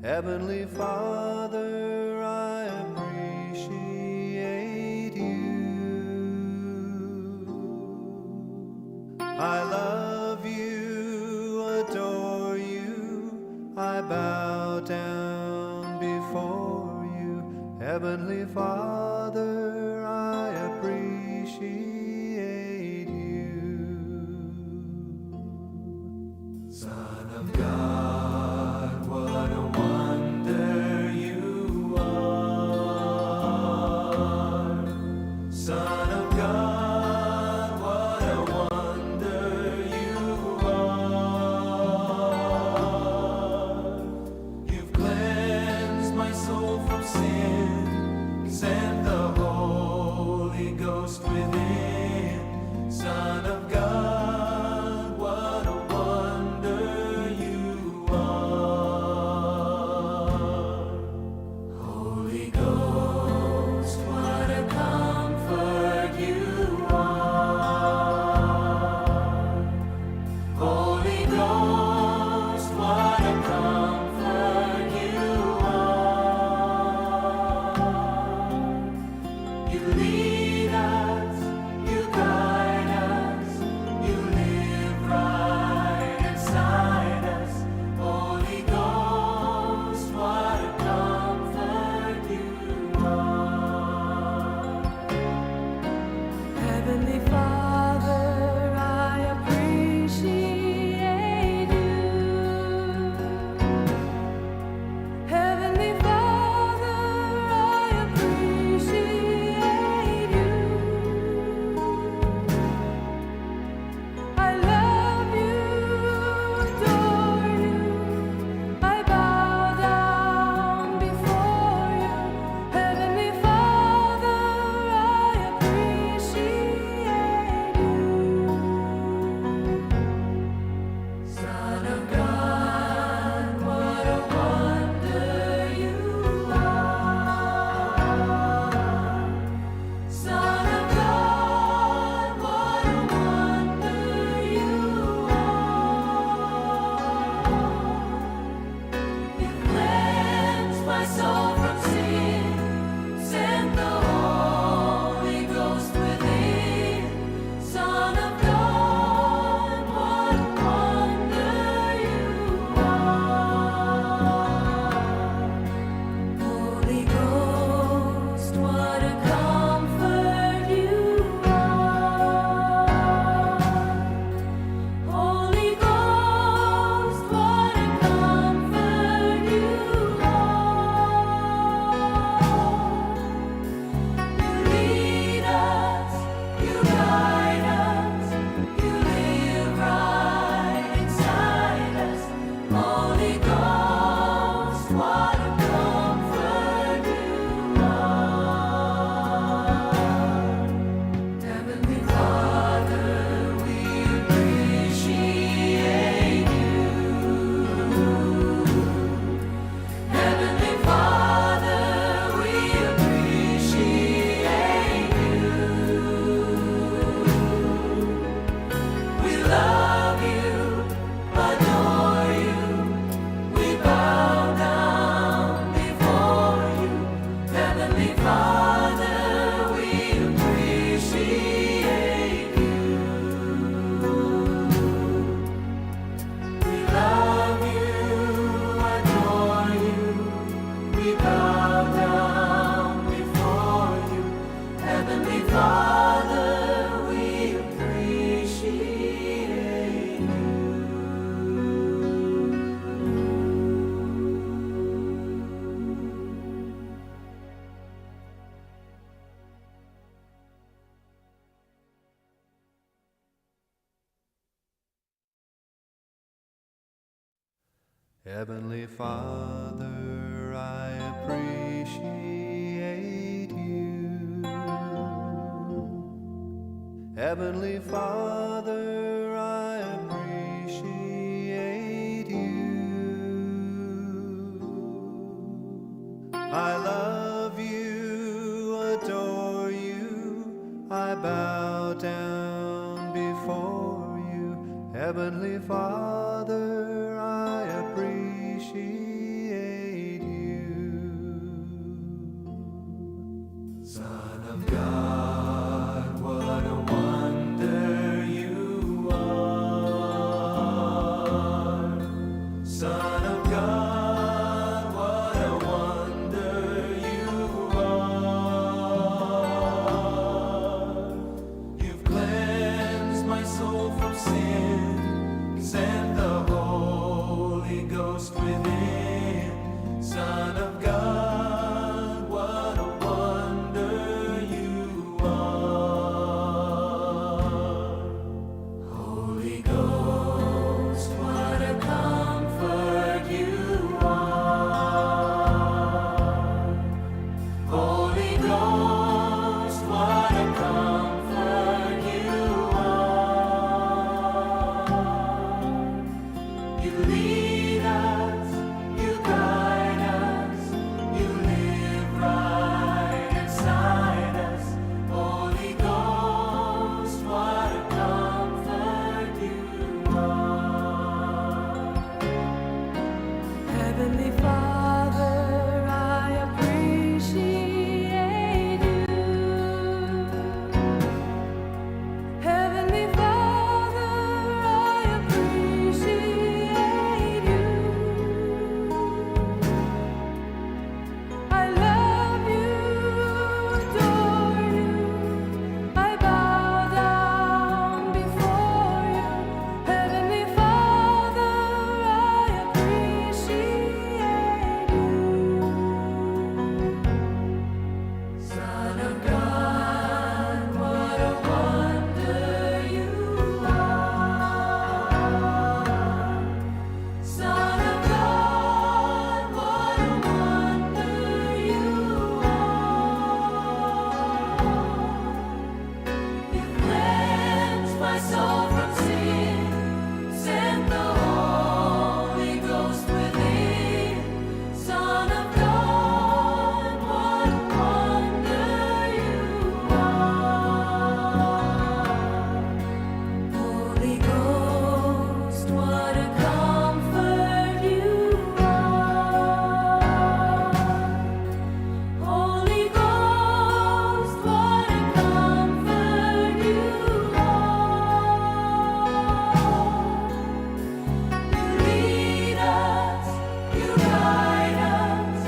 Heavenly Father, I appreciate you. I love you, adore you, I bow down before you. Heavenly Father, I appreciate you. Son of God, what a wonder you are. Son of God, what a wonder you are. You've cleansed my soul from sin, sent the Holy Ghost within. Son of God, what a wonder you are. Holy Ghost, what a comfort you are. Holy Ghost, what a comfort you are. You lead us, you guide us, you live right inside us. Holy Ghost, what a comfort you are. Heavenly Father, I appreciate you. Heavenly Father, I appreciate you. I love you, adore you, I bow down before you. Heavenly Father, I appreciate you. Son of God, what a wonder you are. Son of God, what a wonder you are. You cleansed my soul from sin, sent the Holy Ghost within. Son of God, what a wonder you are. Holy Ghost, what a comfort you are. Holy Ghost, what a comfort you are. You lead us, you guide us, you live right inside us. Holy Ghost, what a comfort you are. Heavenly Father, we appreciate you. Heavenly Father, we appreciate you. We love you, adore you, we bow down before you. Heavenly Father, we appreciate you. We love you, adore you, we bow down before you. Heavenly Father, we appreciate you. Heavenly Father, I appreciate you. Heavenly Father, I appreciate you. I love you, adore you, I bow down before you. Heavenly Father, I appreciate Son of God, what a wonder you are. You've cleansed my soul from sin, sent the Holy Ghost within. Son of God, what a wonder you are. Holy Ghost, what a comfort you are. Holy Ghost, what a comfort you are. You lead us, you guide us, you live right inside us. Holy Ghost, what a comfort you are. Heavenly Father, I appreciate you. Heavenly Father, I appreciate you. I love you, adore you. I bow down before you. Heavenly Father, I appreciate you. Son of God, what a wonder you are. Son of God, what a wonder you are. You cleansed my soul from sin, sent the Holy Ghost within. Son of God, what a wonder you are. Holy Ghost, what a comfort you are. Holy Ghost, what a comfort you are. You lead us, you guide us,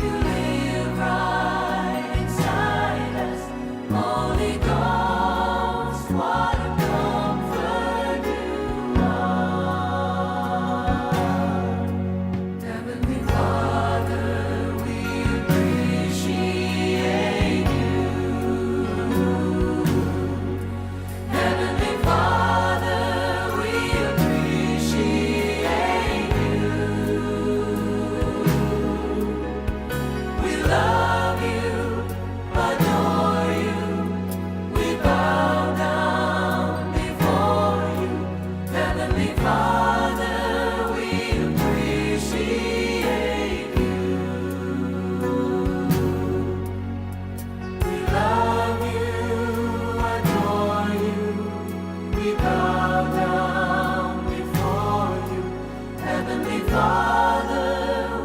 you live right inside us. Holy Ghost, what a comfort you are. Heavenly Father, we appreciate you. Heavenly Father, we appreciate you. We love you, adore you. We bow down before you. Heavenly Father, we appreciate you. We love you, adore you. We bow down before you. Heavenly Father,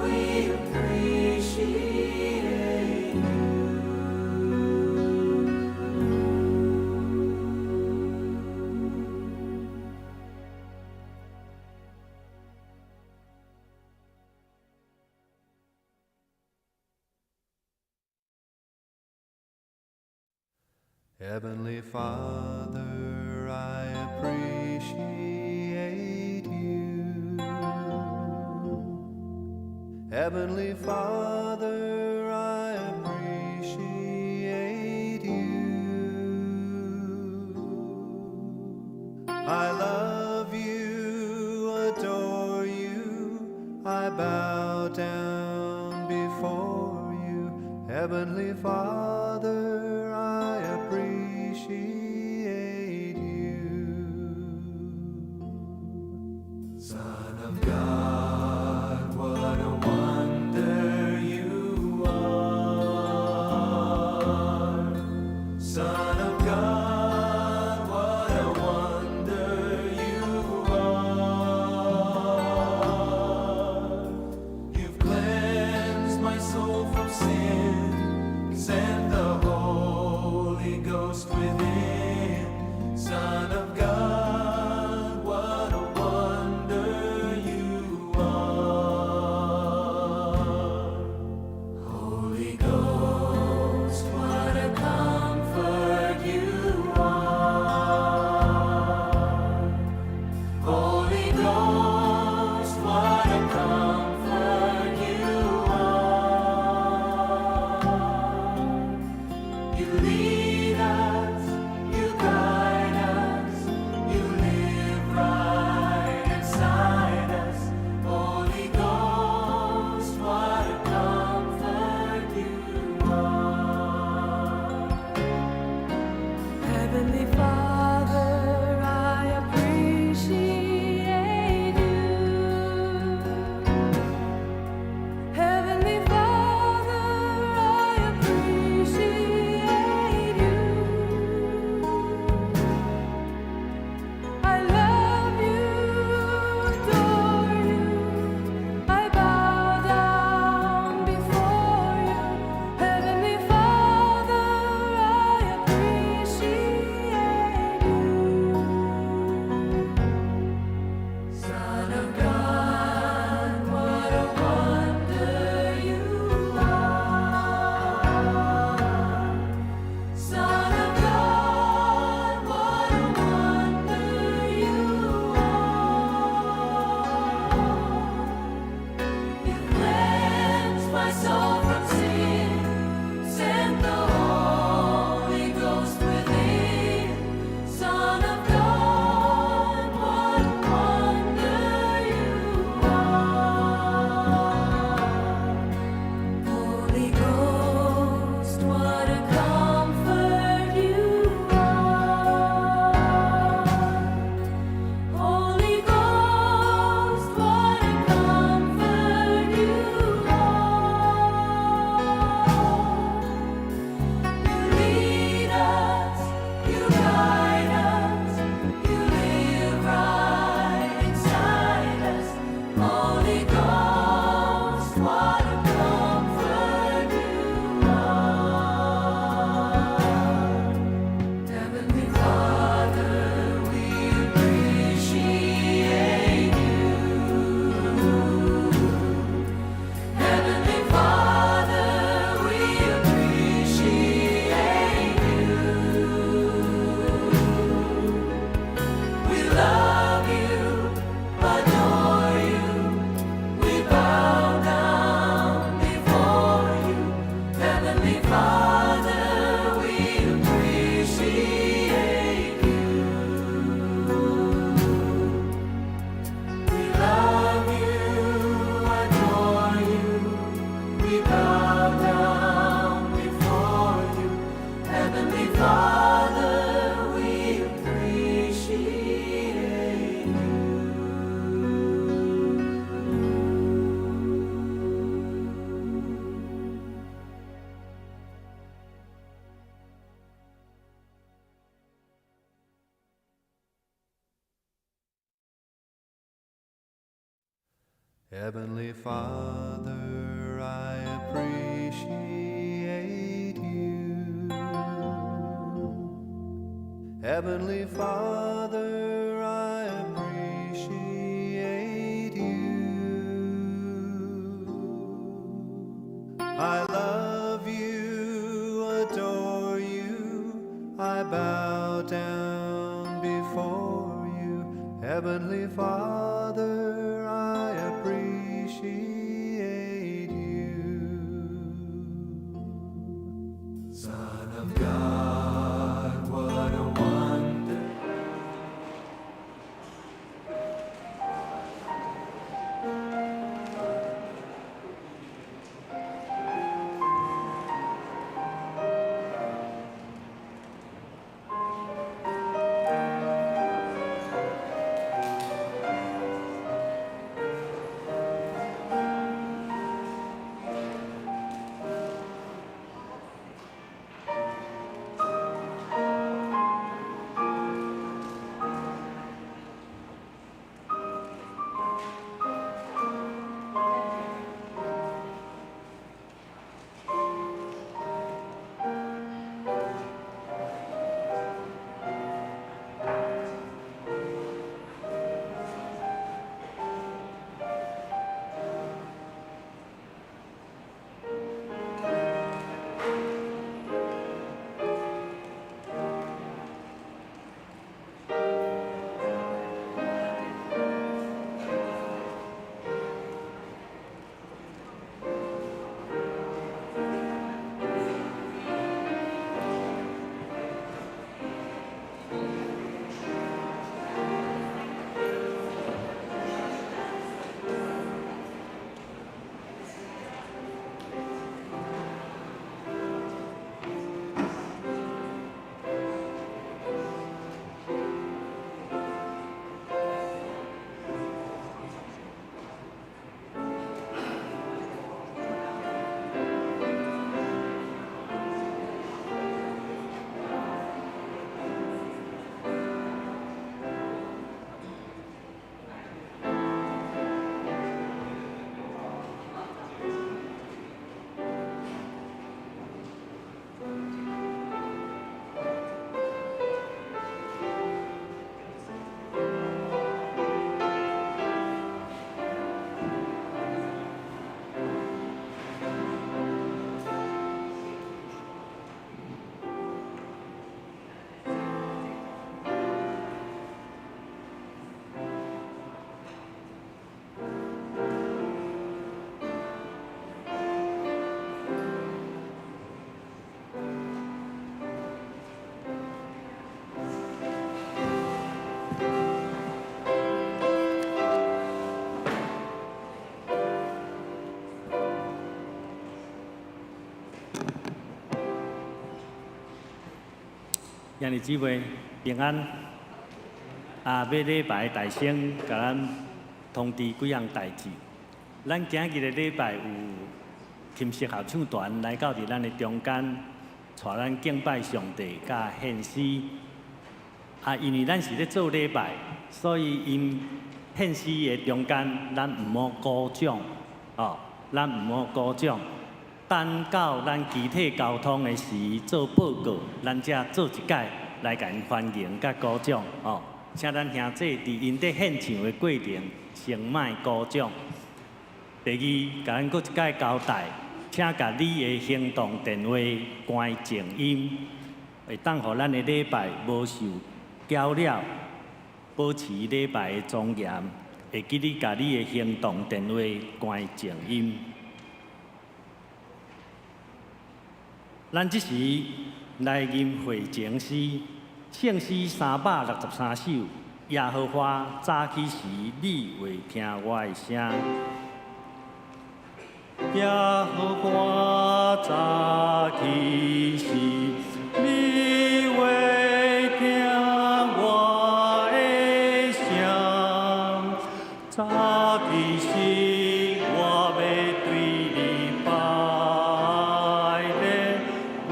we appreciate you. Heavenly Father, I appreciate you. Heavenly Father, I appreciate you. I love you, adore you. I bow down before you. Heavenly Father, I appreciate you. Son of God, what a wonder you are. Son of God, what a wonder you are. You've cleansed my soul from sin, sent the Holy Ghost within. my soul from sin. Send the Holy Ghost within. Son of God, what a wonder you are. Holy Ghost, what a comfort you are. Holy Ghost, what a comfort you are. You lead us, you guide us, you live right inside us. Holy Ghost, what a comfort you are. Heavenly Father, we appreciate you. Heavenly Father, we appreciate you. We love you, adore you. We bow down before you. Heavenly Father, we appreciate you. We love you, adore you. We bow down before you. Heavenly Father, we appreciate you. Heavenly Father, I appreciate you. Heavenly Father, I appreciate you. I love you, adore you. I bow down before you. Heavenly Father, I appreciate you. Son of God, what a wonder. 兄弟姊妹平安。要礼拜大圣，甲咱通知几样代志。咱今日的礼拜有琴瑟合唱团来到伫咱的中间，带咱敬拜上帝，甲献诗。因为咱是咧做礼拜，所以因献诗的中间，咱毋好鼓掌，咱毋好鼓掌。等到咱集体交通的时做报告，咱才做一届来甲因欢迎甲鼓掌。请咱兄弟伫因伫献唱的过程，先莫鼓掌。第二，甲咱搁一届交代，请甲你的行动电话关静音，会当互咱的礼拜无受搅扰，保持礼拜的庄严。会记你甲你的行动电话关静音。咱即时来吟会情诗，圣诗363首。耶和华早起时，你会听我的声。耶和华早起时，你会听我的声。早起时，我要对你拜礼，我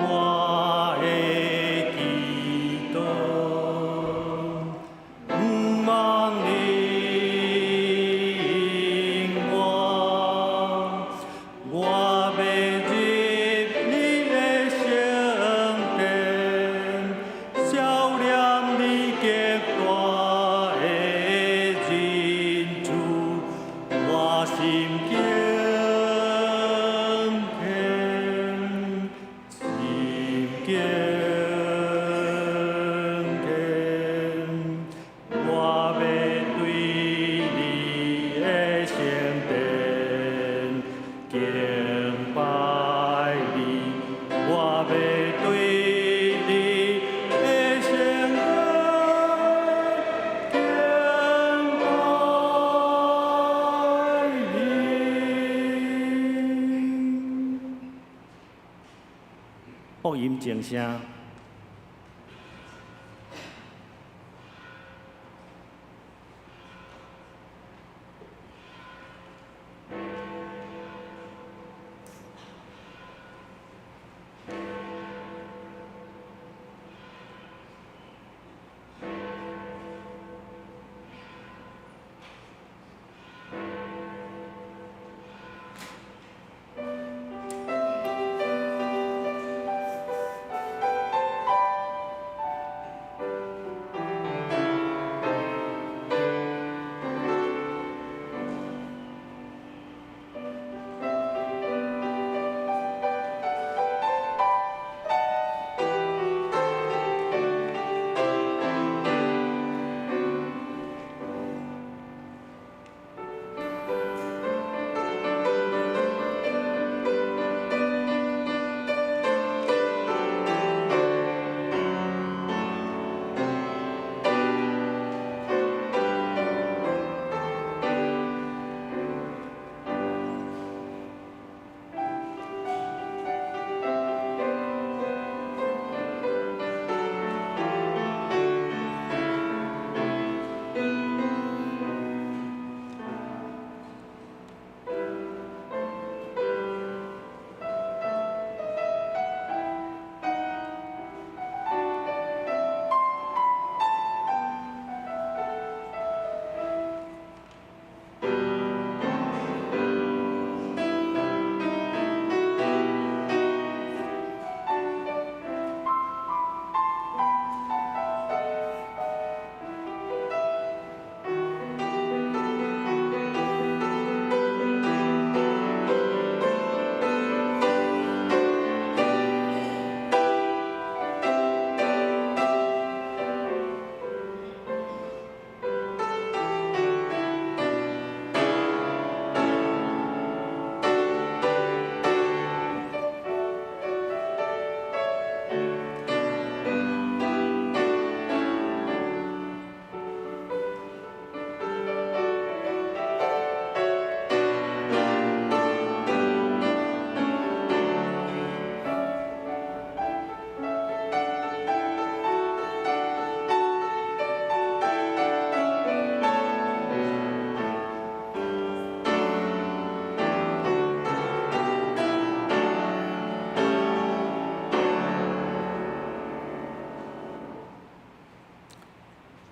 的祈祷。望你应我，我要入你的圣殿，照亮你极大的仁慈，我心敬虔，心敬虔。我要对你的圣殿敬拜你，我要对你的圣殿敬拜你。福音静声。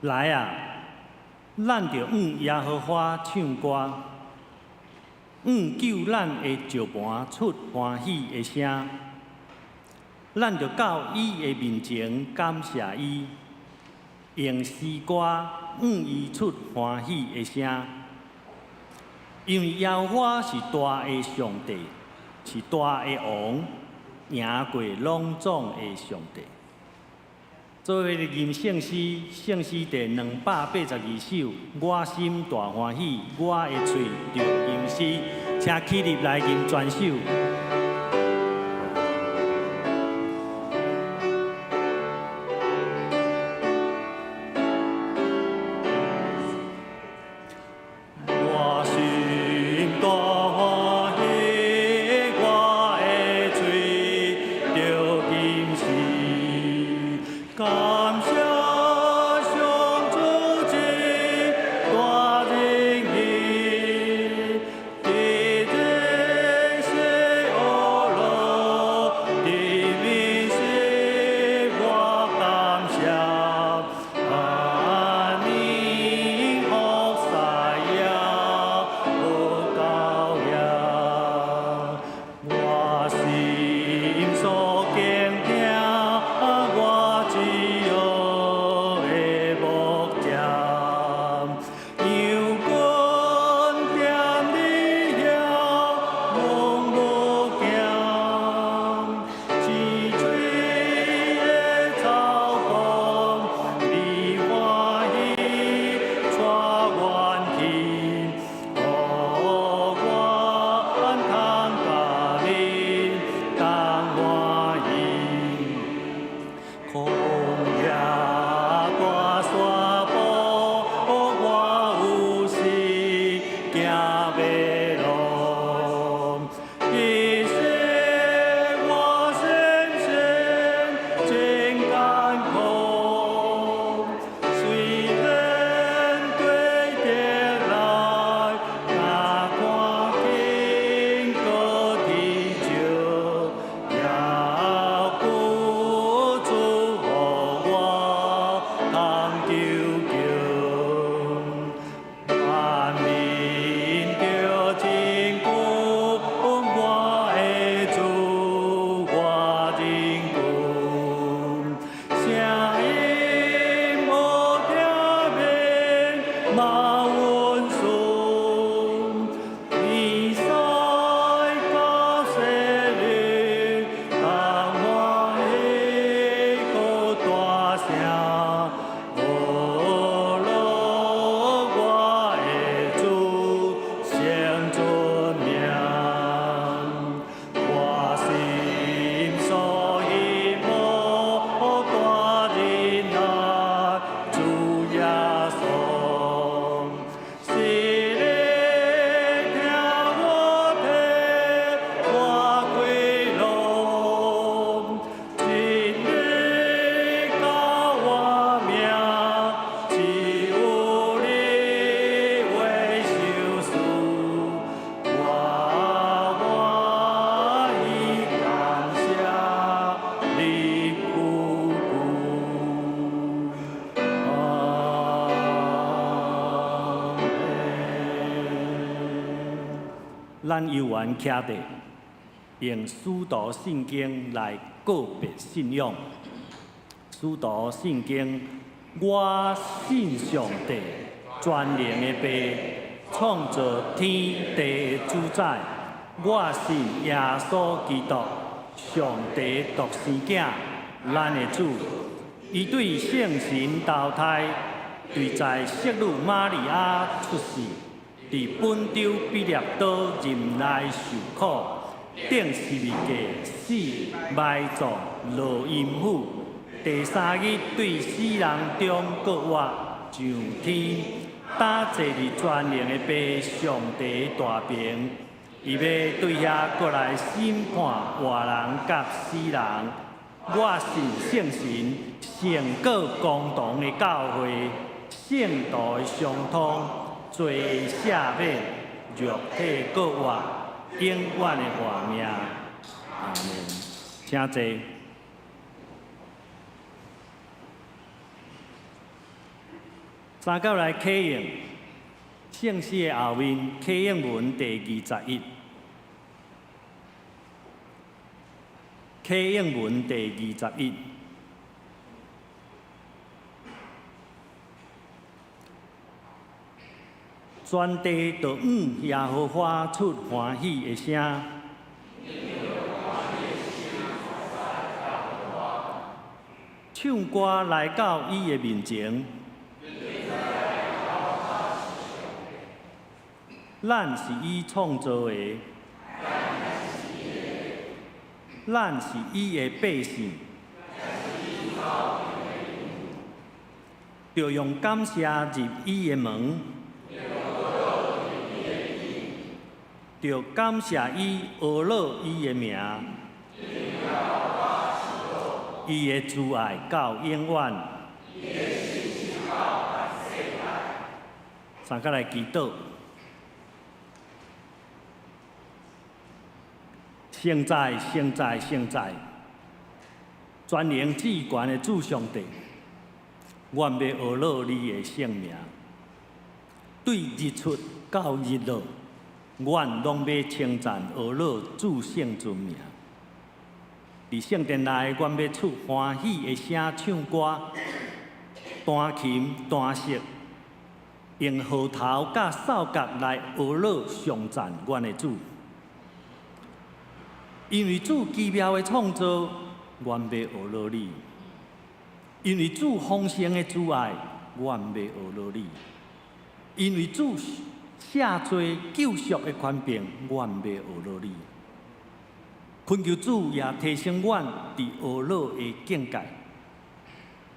来啊，咱着向耶和华唱歌，救咱的石盘出欢喜的声。咱着到伊的面前感谢伊，用诗歌伊出欢喜的声。因为耶和华是大的上帝，是大的王，赢过拢总的上帝。作为吟圣诗，圣诗第282首，我心大欢喜，我的嘴着吟诗，请起立来吟全首。我心大欢喜，我的嘴着吟诗，感谢上主之大仁义，地人世恶乐，地民是我感谢。安宁福塞呀，不高呀，我心所敬听，我只有的目标。阳光点你晓，梦无惊，一吹的草风，你欢喜带阮去，互阮通甲你同欢喜。空野大山坡，我有时行袂拢。一生我深深真艰苦，虽然对得来，若看见高天照，也不祝福我通救救。万民着真久，我的主我真久。声音无听见，嘛温顺，天使到西日，同欢喜搁大声。哦罗，我的主成尊名，我心所希望大仁爱主耶稣，是你听我提我归路，一日到我命，只有你为受事，我欢喜感谢你苦阿门。咱犹原徛地，用使徒圣经来告别信仰。使徒圣经，我信上帝，全能的爸，创造天地的主宰。我信耶稣基督，上帝独生子，咱的主。伊对圣神投胎，对在圣女玛利亚出世，伫本州比列岛任内受苦，顶十字架死埋葬落阴府。第3日对死人中搁活上天，打坐伫全能的爸上帝大屏，伊要对遐过来审判活人甲死人。我信圣神，圣果公堂的教会，圣道的相通，罪的赦免，肉体搁活，永远的活命。阿门。请坐。三角来启用姓氏的后面启用文第21，启用文第21。全地就耶和华出欢喜的声。唱歌来到伊的面前，咱是伊创造的，咱是伊的百姓，就用感谢入伊的门，就感谢伊学乐伊的名。伊的慈爱到永远。三角来祈祷。现在，全能至悬的主上帝，愿要学乐你的圣名。对日出到日落，愿拢要称赞学乐主圣尊名。伫圣殿内，阮要出欢喜的声唱歌，弹琴、弹瑟，用号头甲扫角来学乐颂赞阮的主。因为主奇妙的创造，阮要学乐你；因为主丰盛的慈爱，阮要学乐你；因为主赦罪救赎的权柄，阮要学乐你。恳求主也提升阮伫学乐的境界，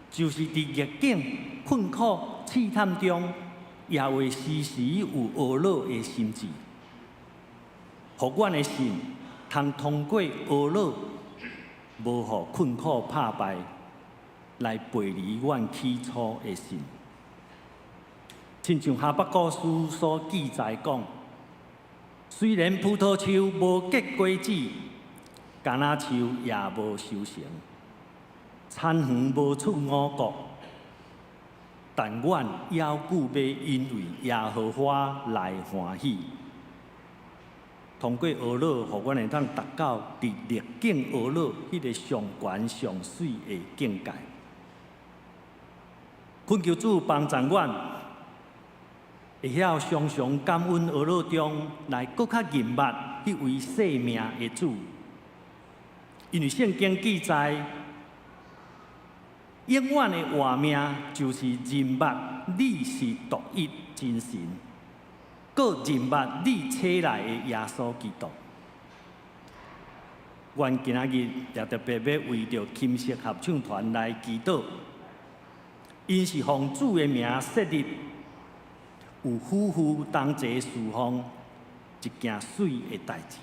就是伫逆境、困苦、试探中，也会时时有学乐的心志，互阮的心通过学乐，无互困苦打败，来背离阮起初的心。亲像哈巴谷书所记载讲，虽然葡萄树无结果子，橄榄树也无收成，田园无出五谷，但阮犹旧要因为耶和华来欢喜。通过学乐，互阮会当达到伫逆境学乐迄个上悬上水的境界。恳求主帮助阮，会晓常常感恩学乐中来搁较认捌迄位生命的主。因为圣经记载，永远的活命就是认捌你是独一真神，搁认捌你车来的耶稣基督。阮今仔日也特别要为着琴瑟合唱团来祈祷，因是奉主的名设立，有夫妇同齐侍奉一件水的代志。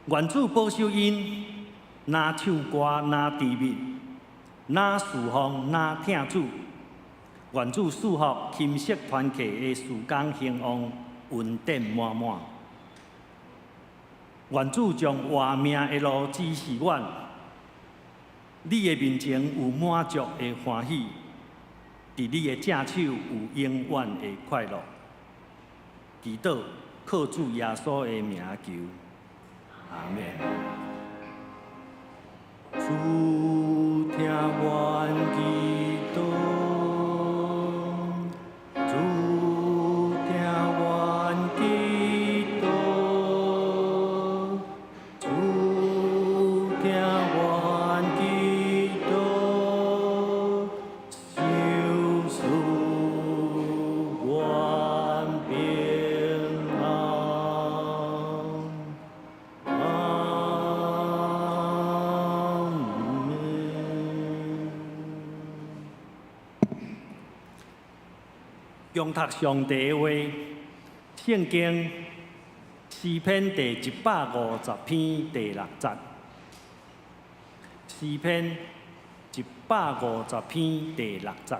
愿主保守因，哪唱歌，哪甜蜜，哪侍奉，哪听主。愿主祝福琴瑟团契的事工兴旺，恩典满满。愿主将活命的路指示阮，你的面前有满足的欢喜，伫你的正手有永远的快乐。祈祷靠主耶稣的名求。阿门。主听阮祈祷，主听阮祈祷，主听阮祈祷，收束阮平安。恭读上帝的话，圣经诗篇第150篇第6节。诗篇150篇第6节。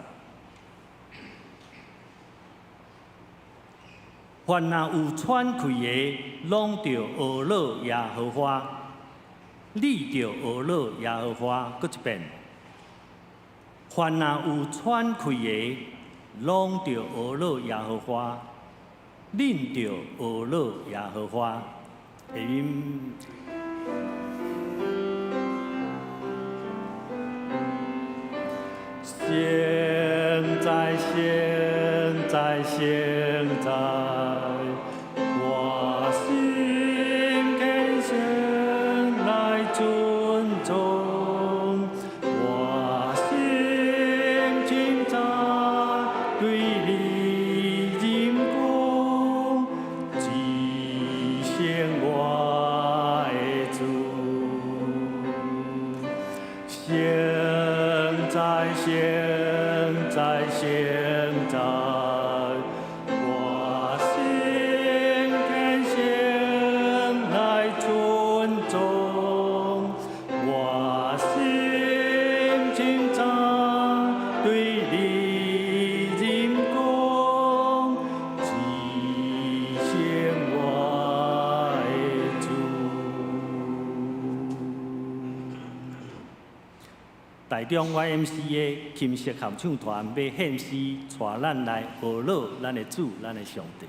凡若有喘气的，拢着学乐耶和华；你着学乐耶和华。搁一遍。凡若有喘气的，拢着俄罗耶和华，恁着俄罗耶和华。下面现在，现在，现在，我心恳诚来尊重，我心紧张对你ยิ้光，只羡我的主。现在，现在，现在，我心恳诚来尊重，我心紧张对你ยิ้光，只羡我的主。台中 YMCA 金色合唱团要献诗，带咱来学乐咱的主，咱的上帝。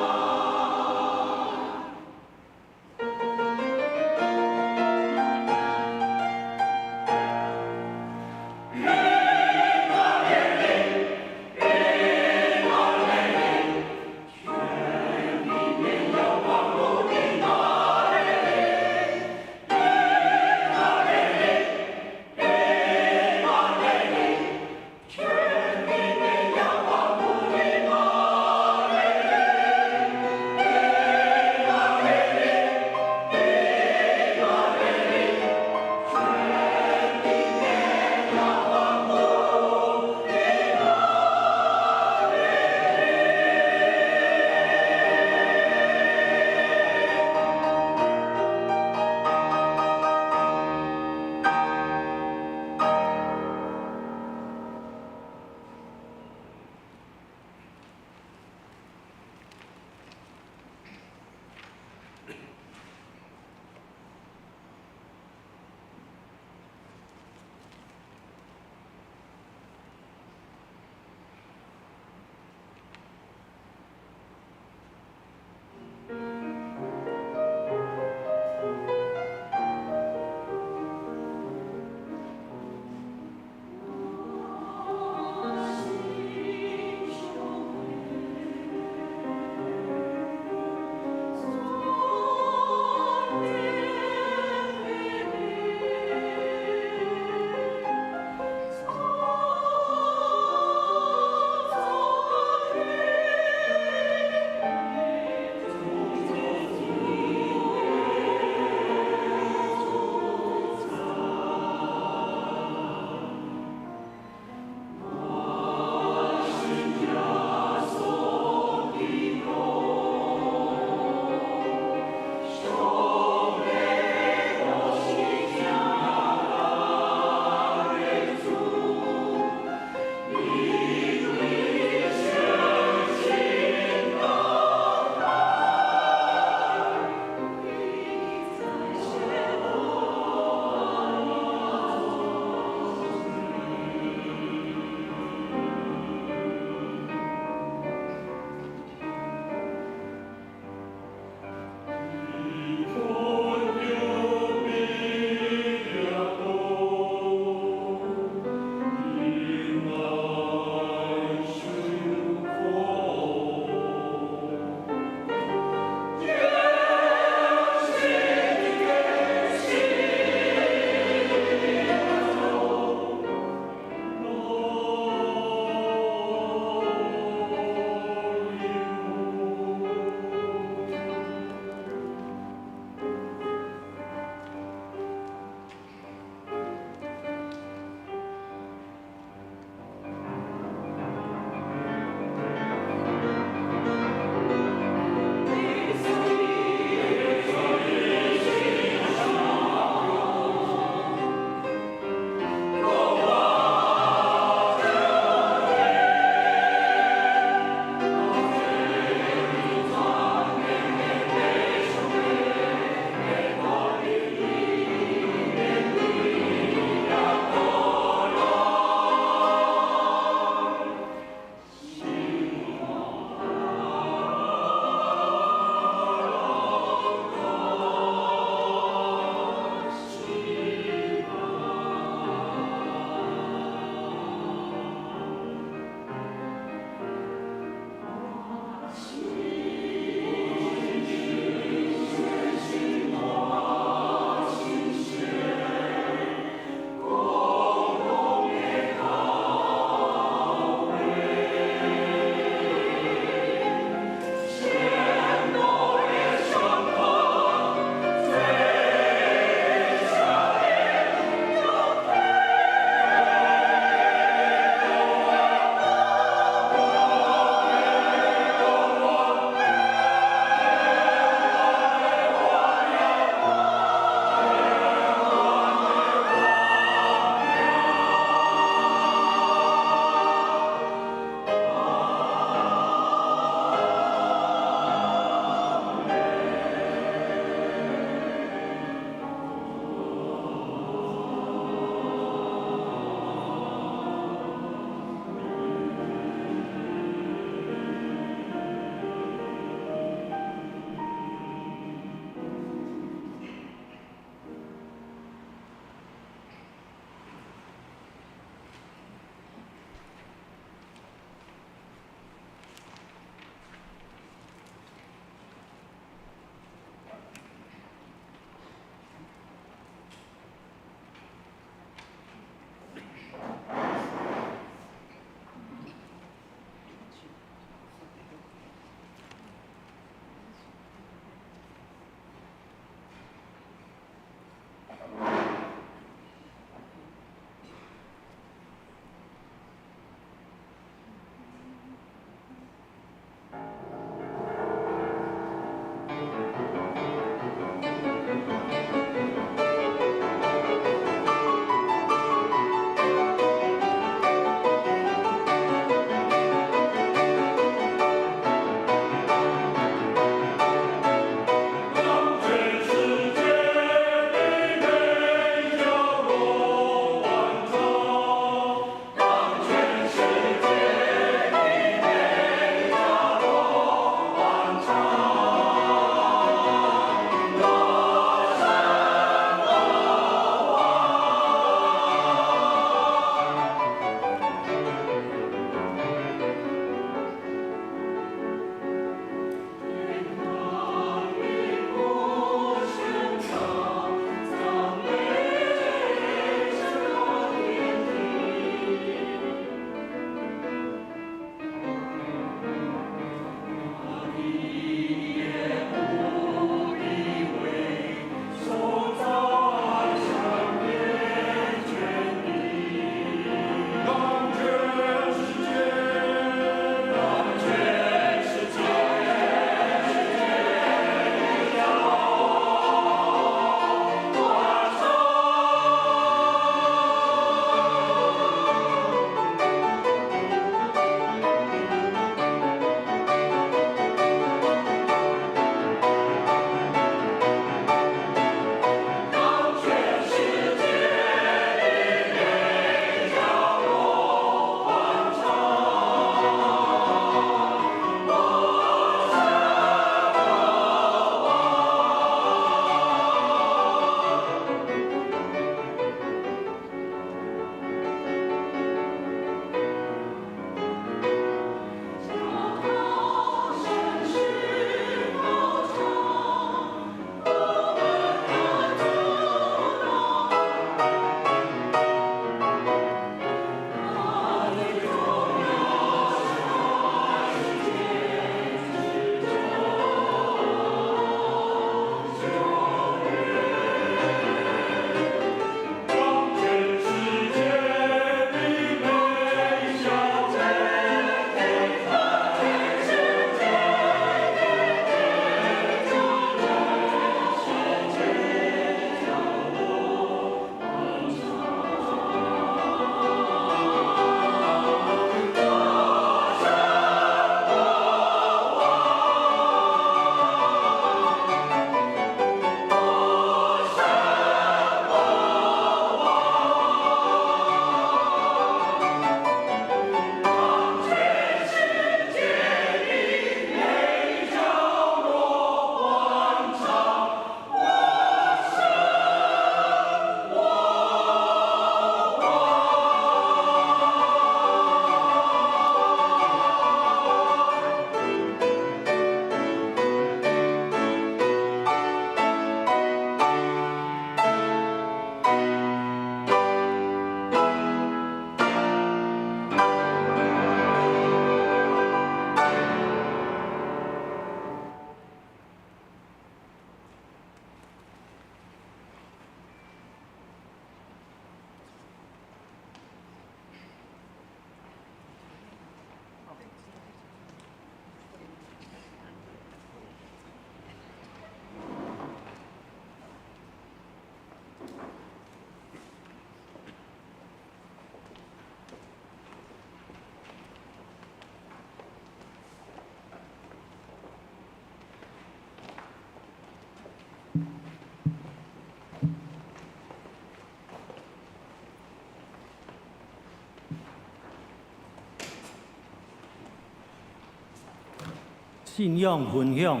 信仰分享，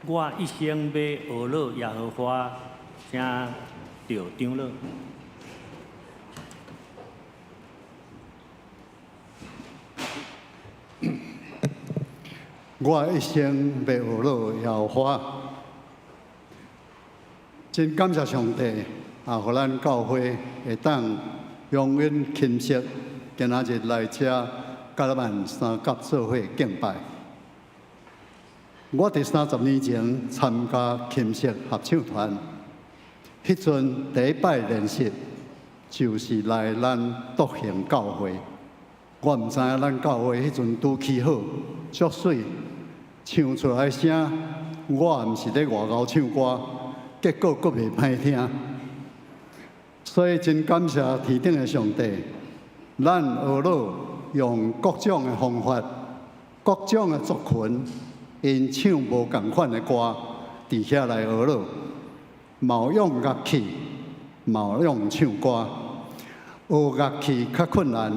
我一生要学乐耶和华，请着长老。我一生要学乐耶和华，真感谢上帝，互咱教会会当永远勤实，今仔日来遮甲咱们三甲做伙敬拜。我伫30年前参加琴瑟合唱团，迄阵第一摆练习就是来咱独行教会。我毋知影咱教会迄阵拄起好，足水，唱出来的声，我也毋是咧外口唱歌，结果阁袂歹听。所以真感谢天顶的上帝，咱学乐用各种的方法、各种的族群，因唱无共款的歌，伫遐来学乐，嘛有用乐器，嘛有用唱歌。学乐器较困难。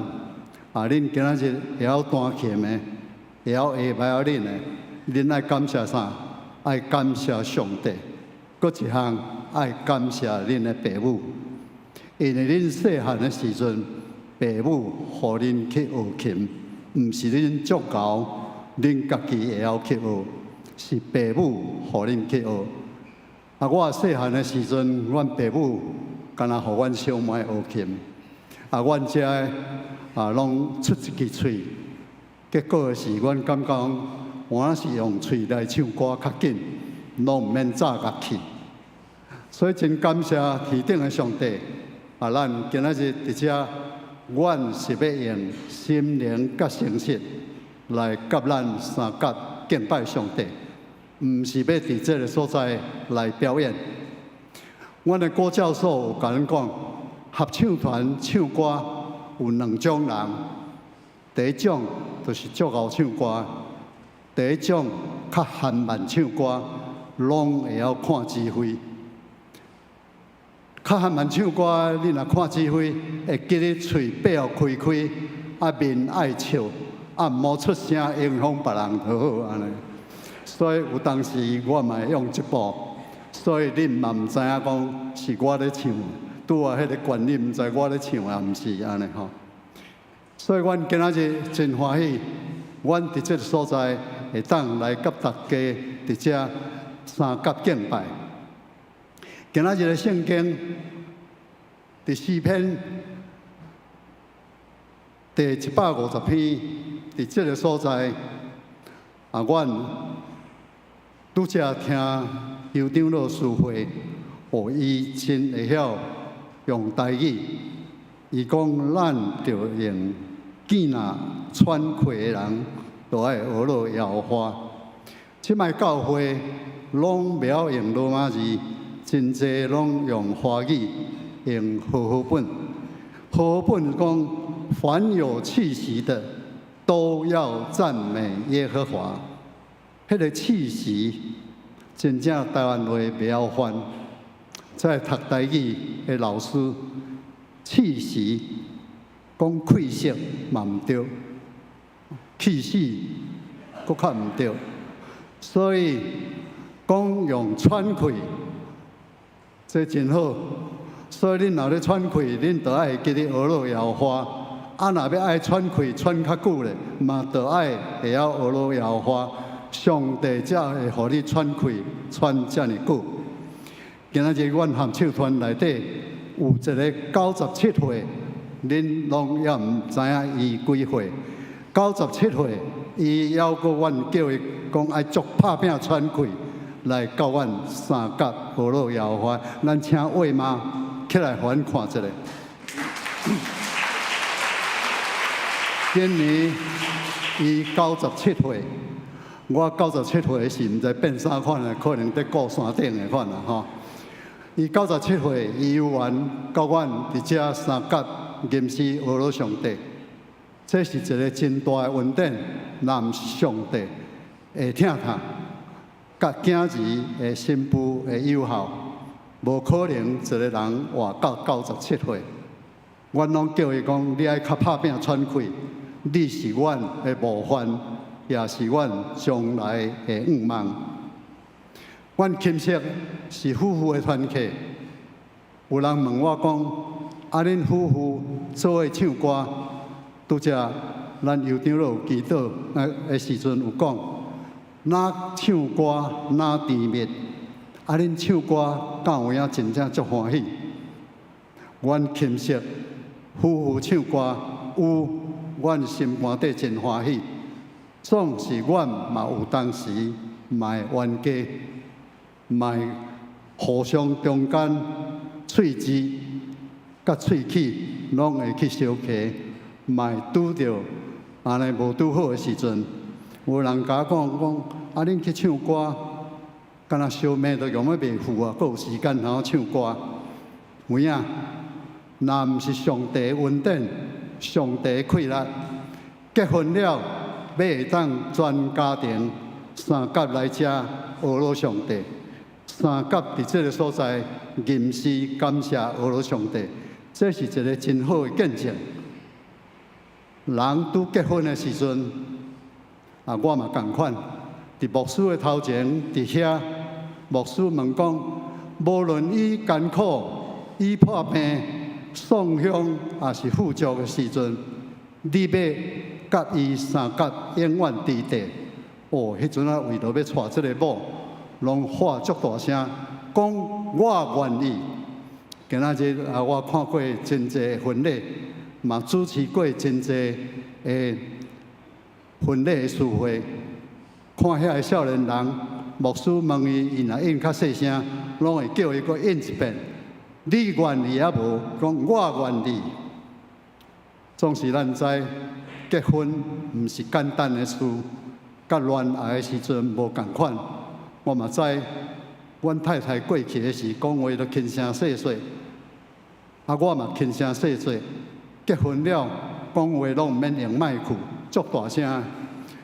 恁今仔日会晓弹琴的，会晓下摆晓恁的，恁爱感谢啥？爱感谢上帝。搁一项爱感谢恁的父母，因为恁细汉的时阵，父母互恁去学琴，毋是恁足够，恁家己会晓去学，是父母互恁去学。我细汉的时阵，阮父母敢若互阮小妹学琴，阮遮拢出一支喙，结果是阮感觉讲，我是用喙来唱歌较紧，拢毋免炸乐器。所以真感谢天顶的上帝，咱今仔日伫遮，阮是要用心灵甲诚实来甲咱三甲敬拜上帝，毋是要伫这个所在来表演。阮的郭教授有甲咱讲，合唱团唱歌有2种人，第一种就是足够唱歌，第一种较含慢唱歌，拢会晓看指挥。较含慢唱歌，你若看指挥，会记你喙闭互开开，面爱笑，毋好出声影响别人就好安尼。所以有当时我嘛会用一部，所以恁嘛毋知影讲是我咧唱。拄啊，迄个旋律毋知我咧唱啊，毋是安尼吼。所以阮今仔日真欢喜，阮伫这个所在会当来甲大家伫遮三甲敬拜。今仔日的圣经第4篇第150篇，伫这个所在阮拄则听邱长老师会，伊真会晓。用台语，伊讲咱着用见若喘气的人，就爱学乐耶和华。即摆教会拢袂晓用罗马字，真济拢用华语，用和合本。和合本讲，凡有气息的，都要赞美耶和华。迄个气息，真正台湾话袂晓翻。在读台语的老师，气息讲气息嘛毋对，气息佫较毋对，所以讲用喘气，这真好。所以恁若咧喘气，恁着爱记咧学乐耶和华。若要爱喘气喘较久咧，嘛着爱会晓学乐耶和华。上帝才会互你喘气喘遮尔久。今仔日阮合唱团内底有一个97岁，恁拢也毋知影伊几岁。97岁，伊还阁阮叫伊讲爱足拍拼喘气来教阮三甲学乐耶和华。咱请魏妈起来，互阮看一下。今年伊97岁，我97岁是毋知变啥款的，可能伫顾山顶的款啦吼。伊97岁，伊有缘教阮伫遮三甲吟诗学乐上帝，这是一个真大的恩典。若毋是上帝会疼他，甲囝儿的新妇的友好，无可能一个人活到97岁。阮拢叫伊讲，你爱较拍拼喘气，你是阮的模范，也是阮将来的愿望。阮金色是夫妇的团契，有人问我讲：恁夫妇做伙唱歌，拄则咱酋长老祈祷的时阵有讲，哪唱歌哪甜蜜。恁唱歌到有影真正足欢喜。阮金色夫妇唱歌有，阮心肝底真欢喜。总是阮嘛有当时嘛会冤家，嘛会互相中间喙舌甲喙齿拢会去相克，嘛会拄着安尼无拄好的时阵，有人甲我讲：恁去唱歌，敢若烧麦都用要袂赴啊，阁有时间通唱歌。有影，若毋是上帝的恩典，上帝的气力，结婚了。要会当全家庭三甲来遮俄罗上帝，三甲伫这个所在吟诗感谢俄罗上帝，这是一个真好的见证。人拄结婚的时阵，我嘛共款，伫牧师的头前伫遐，牧师问讲：无论伊艰苦、伊破病、丧乡，也是富足的时阵，你要甲伊三甲永远伫地。迄阵啊，为着要娶这个某，拢喊足大声，讲我愿意。今仔日我看过真侪婚礼，嘛主持过真侪婚礼的聚会，看遐个少年人，牧师问伊若应较细声，拢会叫伊搁应一遍。你愿意也无？讲我愿意。总是咱知。结婚毋是简单的事，甲恋爱的时阵无共款。我嘛知，阮太太过去的时讲话都轻声细细，我嘛轻声细细。结婚了，讲话拢毋免用麦克，足大声。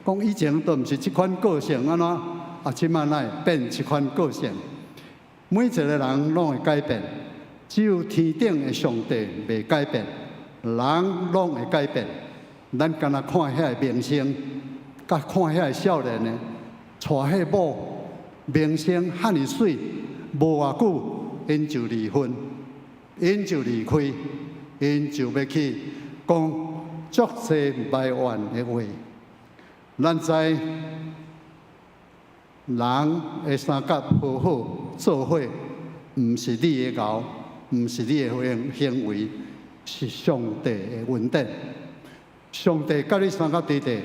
讲以前都毋是即款个性安怎，即摆乃会变即款个性。每一个人拢会改变，只有天顶的上帝袂改变，人拢会改变。咱干那看遐个明星，甲看遐个少年呢，娶迄某明星遐尼水，无偌久，因就离婚，因就离开，因就要去讲足侪埋怨的话。咱知人的三甲好好做伙，毋是你的熬，毋是你的行为，是上帝的恩典。上帝甲你三甲伫地，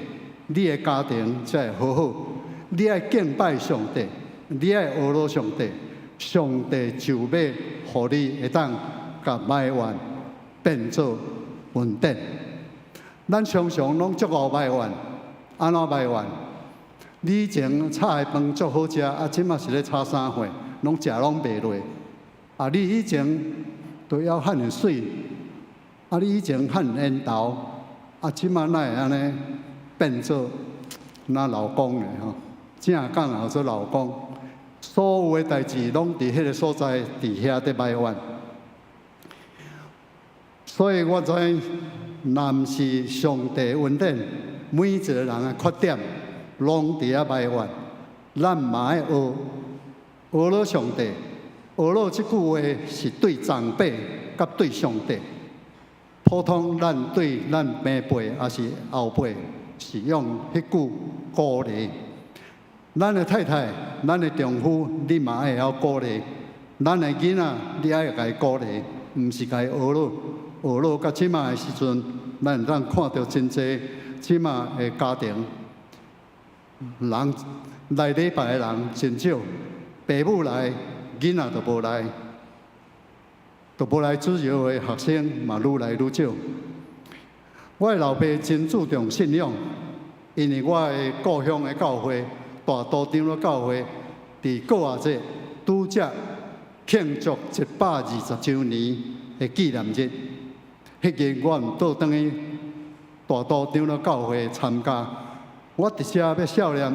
你的家庭才会好好。你爱敬拜上帝，你爱学罗上帝，上帝就要互你会当甲埋怨变做恩典。咱常常拢足够埋怨，安怎埋怨？你以前炒的饭足好食，即马是咧炒啥货？拢食拢袂落。你以前都要หั่很水，你以前หั่烟头。即马哪会安尼变做那老公嘞吼？正讲也做老公，所有的代志拢伫迄个所在，伫遐伫埋怨。所以我知，若毋是上帝恩典，每一个人的缺点拢伫遐埋怨。咱嘛爱学罗上帝，学罗即句话是对长辈甲对上帝。普通咱对咱平辈还是后辈，是用迄句鼓励。咱的太太、咱的丈夫，你嘛爱晓鼓励；咱的囡仔，你爱甲伊鼓励，毋是甲伊学咯。学咯，到即马的时阵，咱会当看到真侪即马的家庭，人来礼拜的人真少，爸母来，囡仔就无来。都无来主要的学生嘛愈来愈少。我的老爸真注重信仰，因为我的故乡的教会大都长老教会伫过仔节拄则庆祝120周年的纪念日。迄日我毋倒转去大都长老教会参加，我直接要孝念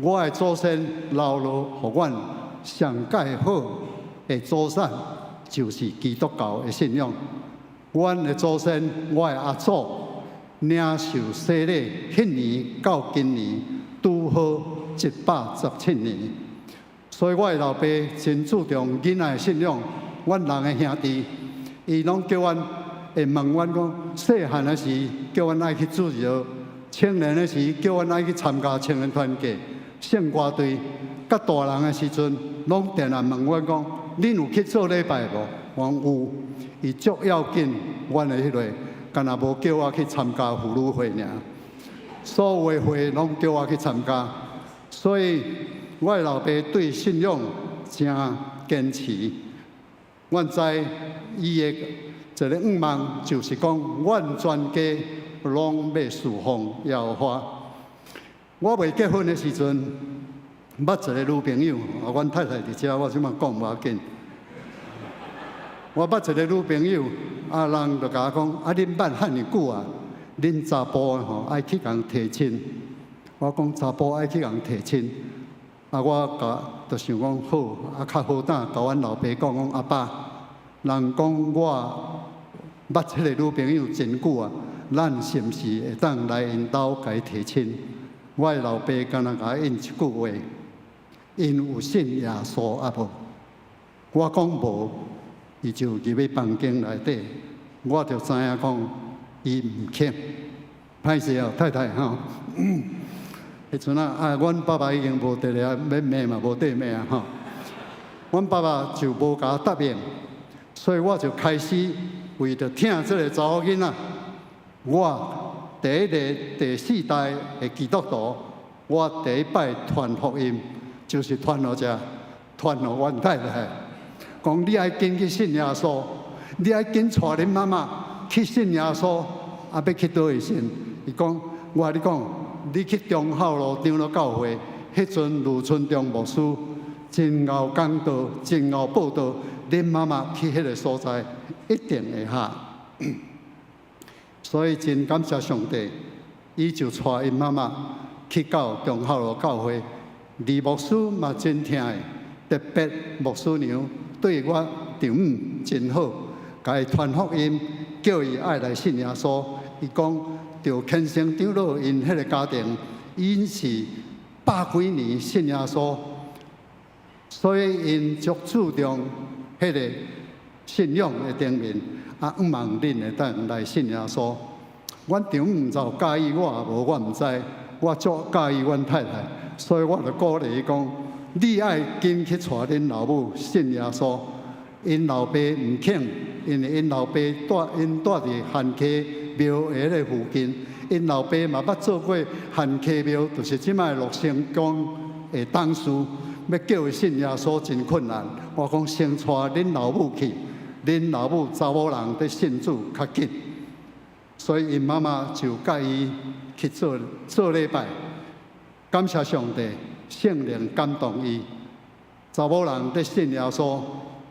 我的祖先留落，互阮上介好的祖产。就是基督教的信仰，阮的祖先，我的阿祖，领受洗礼，迄年到今年拄好117年。所以我的老爸真注重囡仔的信仰。阮人的兄弟，伊拢叫阮会问阮讲，细汉的时叫阮爱去主日学，青年的时叫阮爱去参加青年团契、圣歌队。甲大人的时阵，拢定定问阮讲，恁有去做礼拜无？我讲有。伊足要紧，阮的迄个，干那无叫我去参加妇女会尔，所有的会拢叫我去参加。所以，我的老爸对信仰真坚持。阮知伊的一个愿望，就是讲，阮全家拢要侍奉耶和华。我未结婚的时阵，捌一个女朋友，阮太太伫遮，我即马讲无要紧。我捌一个女朋友，人就甲我讲，恁捌汉尼久啊？恁查甫吼爱去共提亲。我讲查甫爱去共提亲。我就想讲好，较好胆甲阮老爸讲阿爸，人讲我捌迄个女朋友真久啊，咱是毋是会当来因兜甲伊提亲？我的老爸敢若甲我应一句话，因有信耶稣啊无？我讲无，伊就入去房间内底，我就知影讲伊毋肯。歹势哦，太太吼。迄阵阮爸爸已经无伫咧，要骂嘛无得骂啊吼。阮爸爸就无甲我答应，所以我就开始为着疼即个查某囡仔，我第一个第四代的基督徒，我第一摆传福音，就是传互遮，传互阮太太，讲你爱紧去信耶稣，你爱紧带恁妈妈去信耶稣，要去倒位信？伊讲，我甲你讲。你去忠孝路长老教会，迄阵卢春中牧师真敖讲道，真敖报道，恁妈妈去迄个所在一定会下。所以真感谢上帝，伊就带因妈妈去到忠孝路教会。李牧师嘛真疼的，特别牧师娘对我丈母真好，甲伊传福音，叫伊爱来信耶稣。伊讲。就虔诚长老因迄个家庭，因是100几年信耶稣，所以因足注重迄个信仰的顶面，希望恁会当来信耶稣。阮丈母就介意我，无我毋知，我足介意阮太太，所以我就鼓励伊讲：你爱紧去带恁老母信耶稣。因老爸毋肯，因为因老爸住伫汉溪。庙下咧附近，因老爸嘛捌做过汉溪庙，就是即摆乐成宫的董事，要叫伊信耶稣真困难。我讲先带恁老母去，恁老母查某人伫信主较紧，所以因妈妈就甲伊去做礼拜。感谢上帝，圣灵感动伊，查某人伫信耶稣，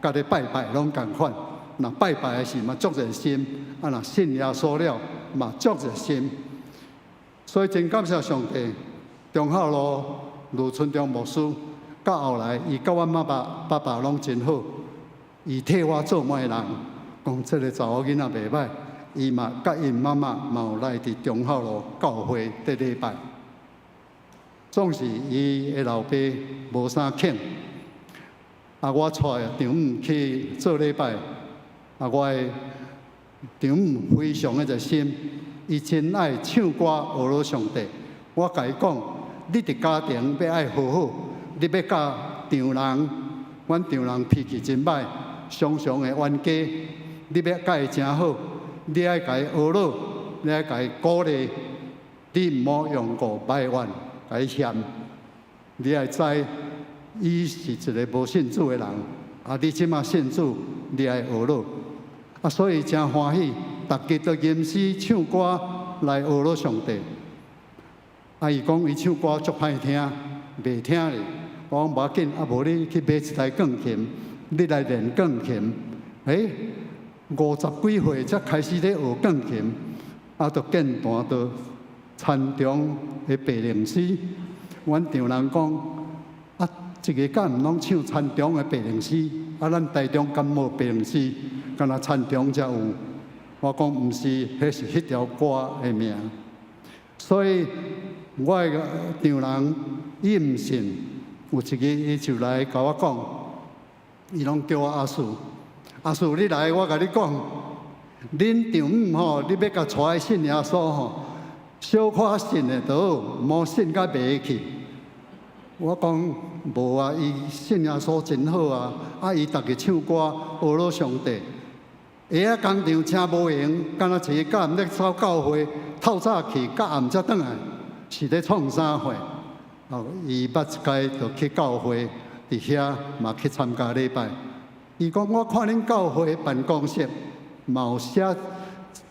甲咧拜拜拢共款。若拜拜的时嘛足热心，若信耶稣了嘛足热心，所以真感谢上帝。忠孝路卢春中牧师，到后来伊甲阮爸爸拢真好，伊替我做媒人，讲这个查某囡仔袂歹，伊嘛甲因妈妈嘛有来伫忠孝路教会伫礼拜。总是伊的老爸无啥肯，我带丈母去做礼拜。我的丈母非常的热心，伊真爱唱歌学罗上帝。我甲伊讲，你伫家庭要爱好好，你要甲丈人，阮丈人脾气真歹，常常会冤家，你要甲伊真好，你爱甲伊学罗，你爱甲伊鼓励，你毋好用过埋怨，甲伊嫌。你爱知，伊是一个无信主的人，你即马信主，你爱学罗。所以真欢喜，逐日都吟诗唱歌来学罗上帝。伊讲伊唱歌足歹听，袂听咧。我讲无要紧，无你去买一台钢琴，你来练钢琴。50几岁才开始咧学钢琴，就见弹到田中的白灵诗。阮丈人讲，一个敢毋拢唱田中的白灵诗？咱台中敢无白灵诗？敢若田中才有。我讲毋是，迄是迄条歌的名。所以我的丈人伊毋信，有一日伊就来甲我讲，伊拢叫我阿叔，阿叔你来，我甲你讲，恁丈母吼，你要甲带信耶稣吼，小可信的都好，莫信甲袂去。我讲无啊，伊信耶稣真好啊！啊，伊逐日唱歌，学了上帝。下啊工场请无闲，敢若一个甲毋咧走教会，透早去，甲暗才转来，是咧创啥货？哦，伊捌一届就去教会，伫遐嘛去参加礼拜。伊讲我看恁教会办公室嘛有写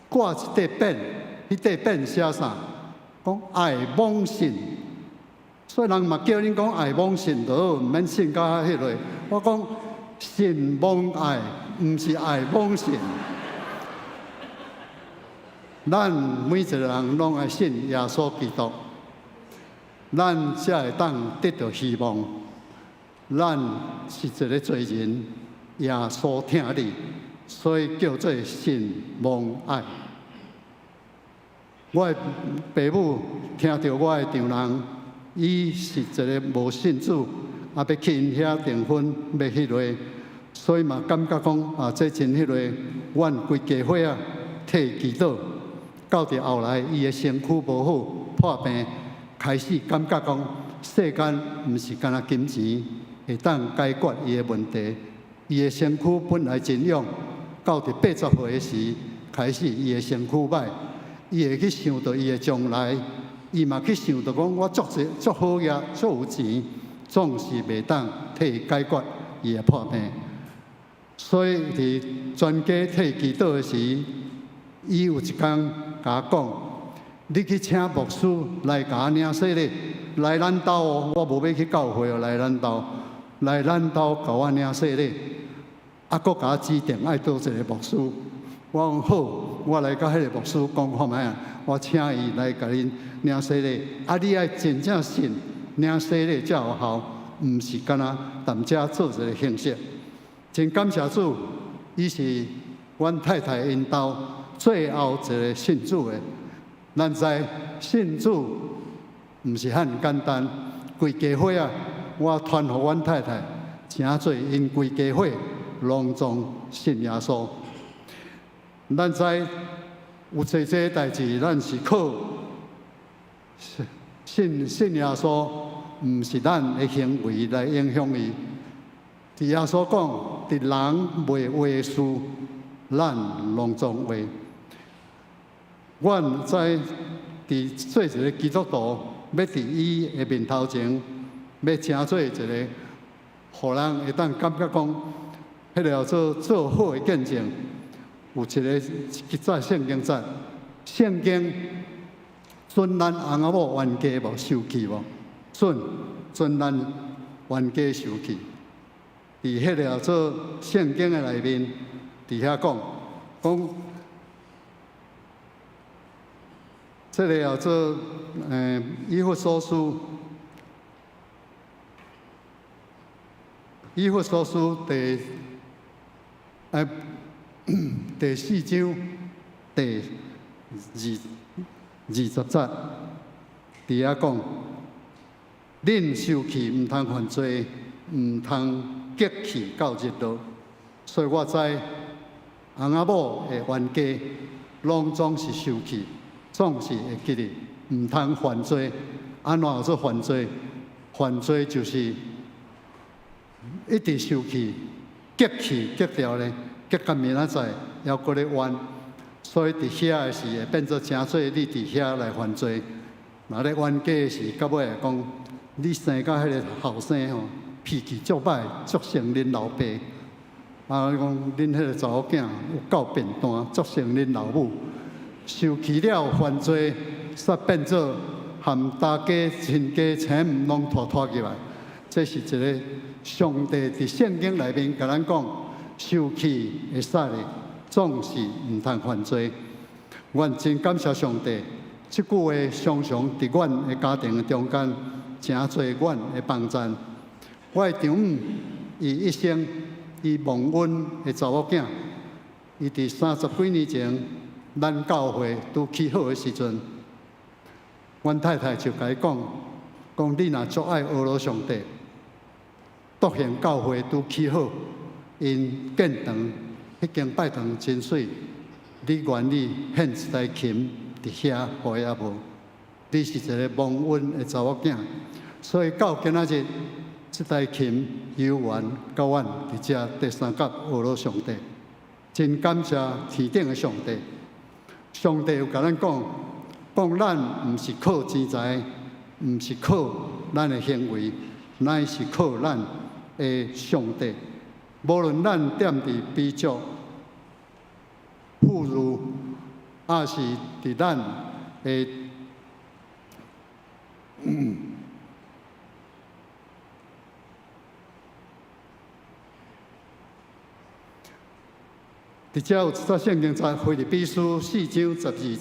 挂一块匾，迄块匾写啥？讲爱罔信。所以人嘛叫恁讲爱罔信就好，毋免信甲迄落。我讲信罔爱，毋是爱罔信。咱每一个人拢爱信耶稣基督，咱才会当得到希望。咱是一个罪人，耶稣疼你，所以叫做信望爱。我的父母听到我的丈人。伊是一个无信主，也要去因遐订婚，要迄落，所以嘛感觉讲啊，这真迄落，阮规家伙啊替祈祷，到伫后来伊的身躯无好，破病，开始感觉讲世间毋是干那金钱会当解决伊的问题，伊的身躯本来真勇，到伫80岁时开始伊的身躯歹，伊会去想到伊的将来。伊嘛去想到讲，我足好业，足有钱，总是袂当替伊解决伊的破病。所以伫全家替祈祷的时，伊有一天甲我讲：“你去请牧师来甲我领洗礼，来咱兜哦，我无要去教会哦，来咱兜，来咱兜甲我领洗礼。啊，佫甲我指定爱倒一个牧师。我讲好，我来甲迄个牧师讲看卖啊，我请伊来甲恁。”领洗礼，啊！你爱真正信领洗礼才有效，毋是干那踮遮做一个形式。真感谢主，伊是阮太太因兜最后一个信主的。咱知信主毋是遐简单，规家伙啊，我传互阮太太，诚侪因规家伙隆重信耶稣。咱知有侪代志，咱是靠。信耶稣，毋是咱的行为来影响伊。伫耶稣讲，伫人袂话的事，咱拢总话。阮在伫做一个基督徒，要伫伊的面头前，要成做一个，互人会当感觉讲，迄个做好的见证。有一个记载圣经节，圣经。准咱翁仔某冤家无受气无？准咱冤家受气。伫迄个做圣经的内面，伫遐讲，这个叫做以弗所书，以弗所书第4章第20节，伫遐讲，恁受气毋通犯罪，毋通激气到日落。所以我知翁仔某的冤家，拢总是受气，总是会记哩，毋通犯罪。安怎做犯罪？犯罪就是一直受气，激气激掉咧，激到明仔载还搁咧冤。所以伫遐的时会变做诚侪你伫遐来犯罪。若咧冤家的时，到尾会讲你生到迄个后生吼，脾气足歹，足像恁老爸。啊，讲恁迄个查某囝有够变单，足像恁老母。受气了犯罪，煞变做含大家亲家亲拢拖入来。这是一个上帝伫圣经内面甲咱讲，受气会使的。总是毋通犯罪。阮真感谢上帝，即句话常常伫阮的家庭的中间，诚侪阮的帮助。我的丈母，伊一生伊蒙恩的查某囝，伊伫30几年前咱教会拄起好的时阵，阮太太就甲伊讲，你若足爱俄罗上帝，笃行教会拄起好，因建堂迄间拜堂真水，你愿意献一台琴伫遐，互伊阿无？你是一个蒙恩的查某囝，所以到今仔日，这台琴游园甲阮伫遮第三甲俄罗上帝，真感谢天顶的上帝。上帝有甲咱讲，咱毋是靠钱财，毋是靠咱的行为，乃是靠咱的上帝。无论咱踮伫悲祝、富裕，还是伫咱的伫遮有一节圣经在腓立比书4章12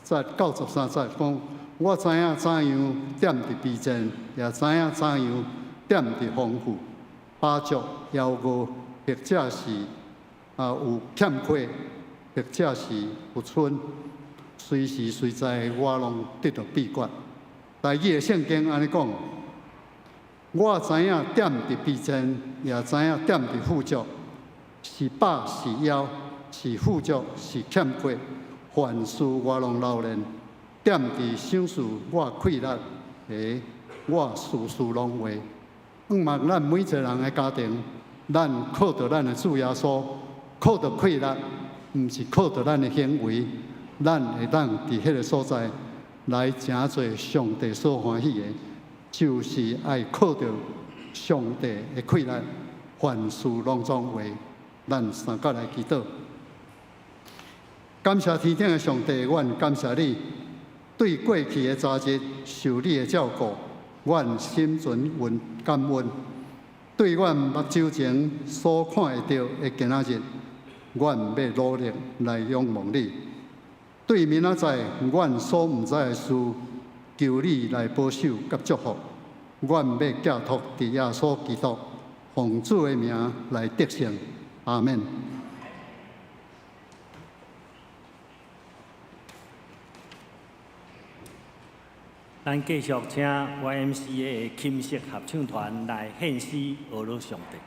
节到13节讲，我知影怎样踮伫卑贱，也知影怎样踮伫丰富，巴足夭饿，或者是有欠缺，或者是有剩，随时随在我拢得到秘诀。台语的圣经安尼讲，我知影踮伫卑贱，也知影踮伫富足。是饱是枵，是富足是欠缺，凡事我拢老练。踮伫想事我快乐，我事事拢会。希望咱每一个人的家庭，咱靠着咱的主耶稣，靠着快乐，毋是靠着咱的行为，咱会当伫迄个所在来诚做上帝所欢喜的，就是爱靠着上帝的快乐，凡事拢总会。咱三角来祈祷，感谢天顶的上帝，阮感谢你对过去的早日受你的照顾，阮心存感恩。对阮目睭前所看会到的今仔日，阮要努力来仰望你。对明仔载阮所毋知的事，求你来保守甲祝福。阮要寄托伫耶稣基督，奉主的名来得胜。阿门。咱继续请 YMCA 的琴瑟合唱团来献诗俄罗上帝。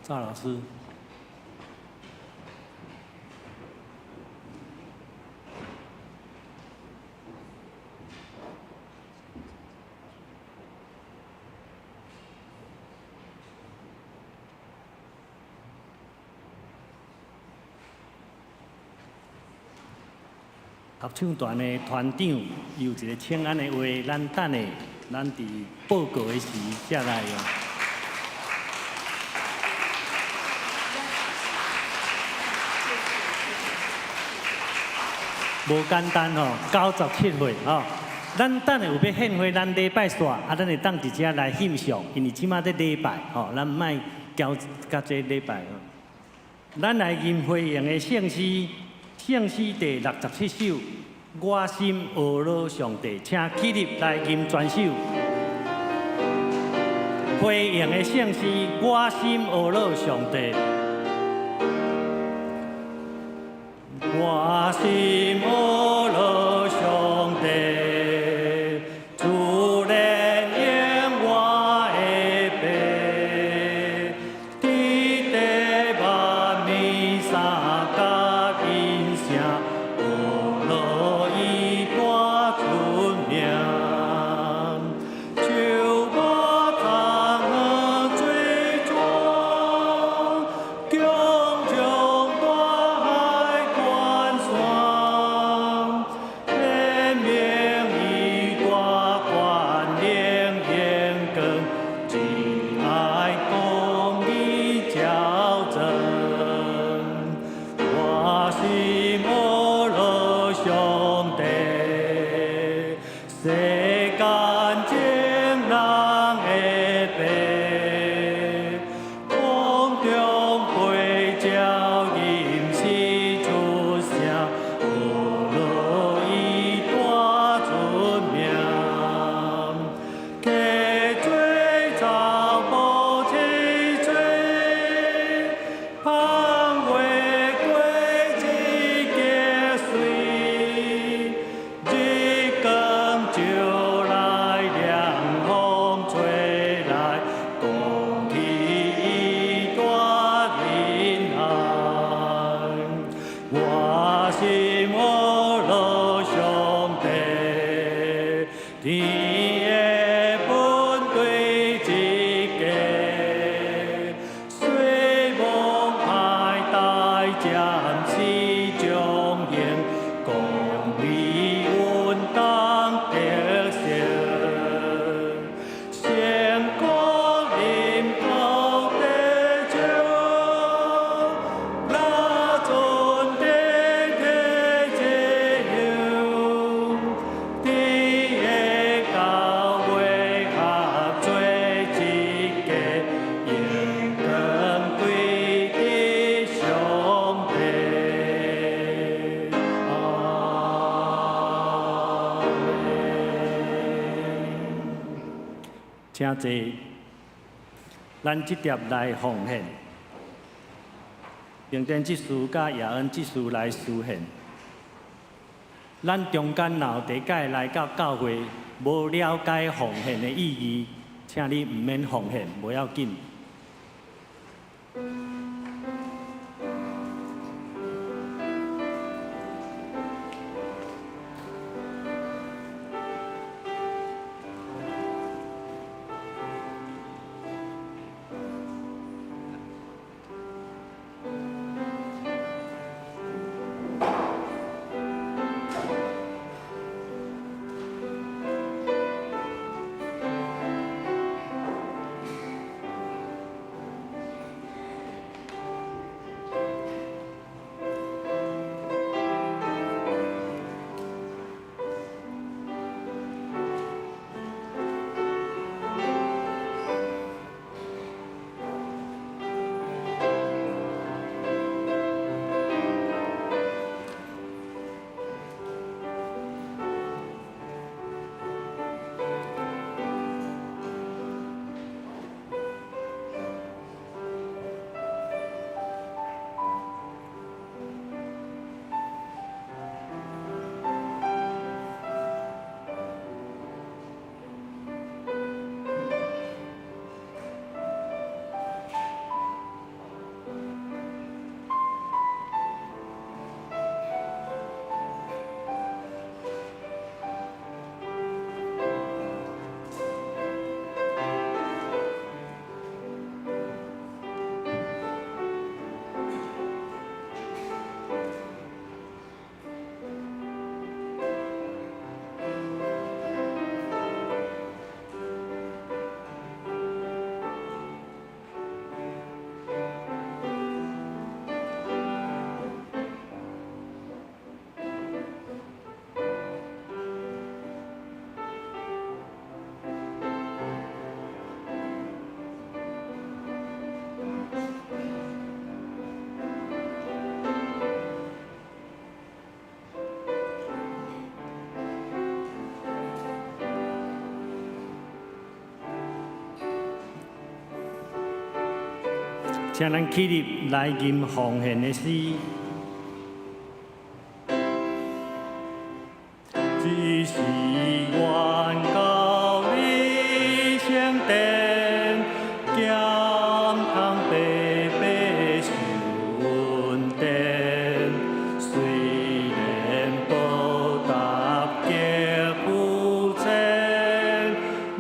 赵老师。合唱团的团长有一个请安的话，咱等下咱伫报告的时才来用。无简单吼，97岁吼，咱等下有要献花，咱礼拜煞，咱会当直接来欣赏，因为即马在礼拜吼，咱莫交甲这礼拜吼。咱来吟花用的圣诗。圣诗第67首，我心俄罗上帝，请起立来吟全首。花用的圣诗，我心俄罗上帝，我心俄罗上帝，主人应我的悲，地地万民三。请坐，咱直接来奉献，并等祭司甲亚恩祭司来施献。咱中间若有第届来到教会，无了解奉献的意义，请你毋免奉献，无要紧。请咱起立来吟奉献的诗。只是愿到你圣殿，咸汤白白顺典。虽然报答皆不浅，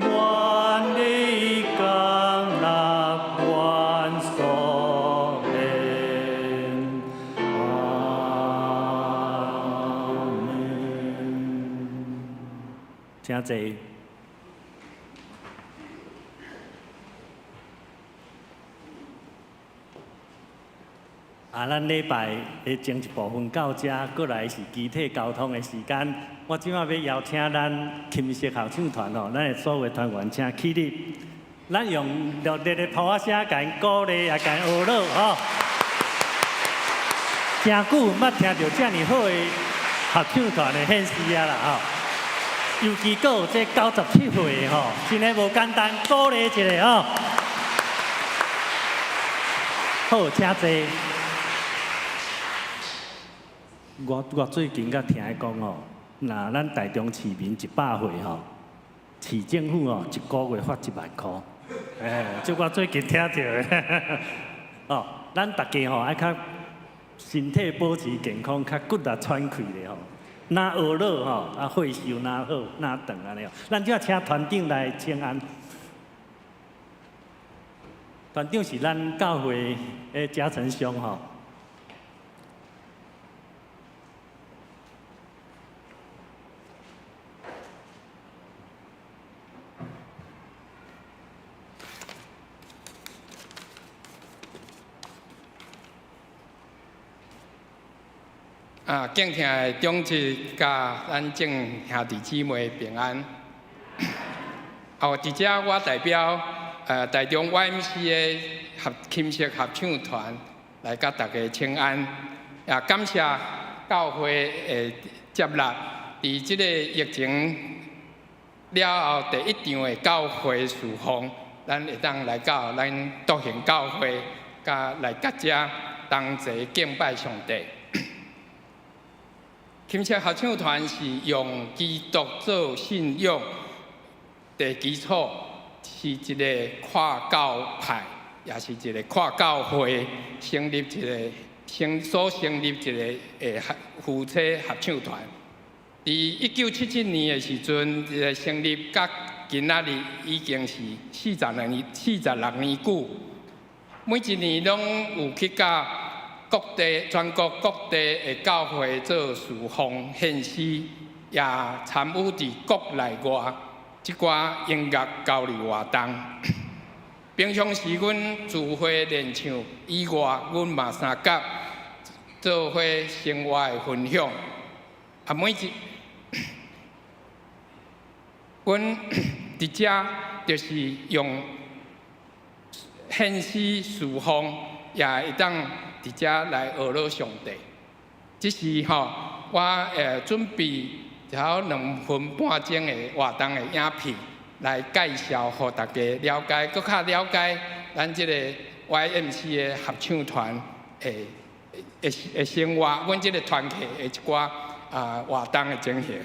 愿你降纳万所愿。阿门。请坐。咱礼拜的前一部分到这，过来是集体交通的时间。我即马要邀请咱琴瑟合唱团吼，咱的所有团员请起立，咱用热烈的炮声甲因鼓励，也甲因学乐吼。真久捌听到遮尔好的合唱团的献诗啊啦吼，尤其阁有这97岁的吼，真诶无简单，鼓励一下吼。好，请坐。我最近甲听伊讲吼，那咱台中市民100岁吼，市政府哦一个月发1万块，这我最近听到的。哦，咱大家吼爱较身体保持健康，较骨力喘气咧吼。哪学乐吼，岁寿哪好哪长安尼哦。咱就要请团长来请安。团长是咱教会的嘉诚兄吼。敬听的长子甲咱众兄弟姊妹平安。伫遮我代表台中 YMCA 琴瑟合唱团来甲大家请安，也感谢教会的接纳。伫即个疫情了后第一场的教会事奉，咱会当来到咱独行教会，甲来甲遮同齐敬拜上帝。琴社合唱团是用基督做信仰的基础，是一个跨教派，也是一个跨教会成立所成立一个夫妻合唱团。伫1977年的时阵，成立到今仔日已经是46年久。每一年拢有去到全国各地的教会做事奉献诗，也参与伫国内外即寡音乐交流活动。平常时阮聚会练唱以外，阮嘛三甲做伙生活的分享。阮伫遮就是用献诗事奉，也会当伫遮来学乐上帝。即是我准备2分半钟的活动的影片，来介绍互大家了解，搁较了解咱即个 YMC 的合唱团的生活，阮即个团体的一寡活动的情形。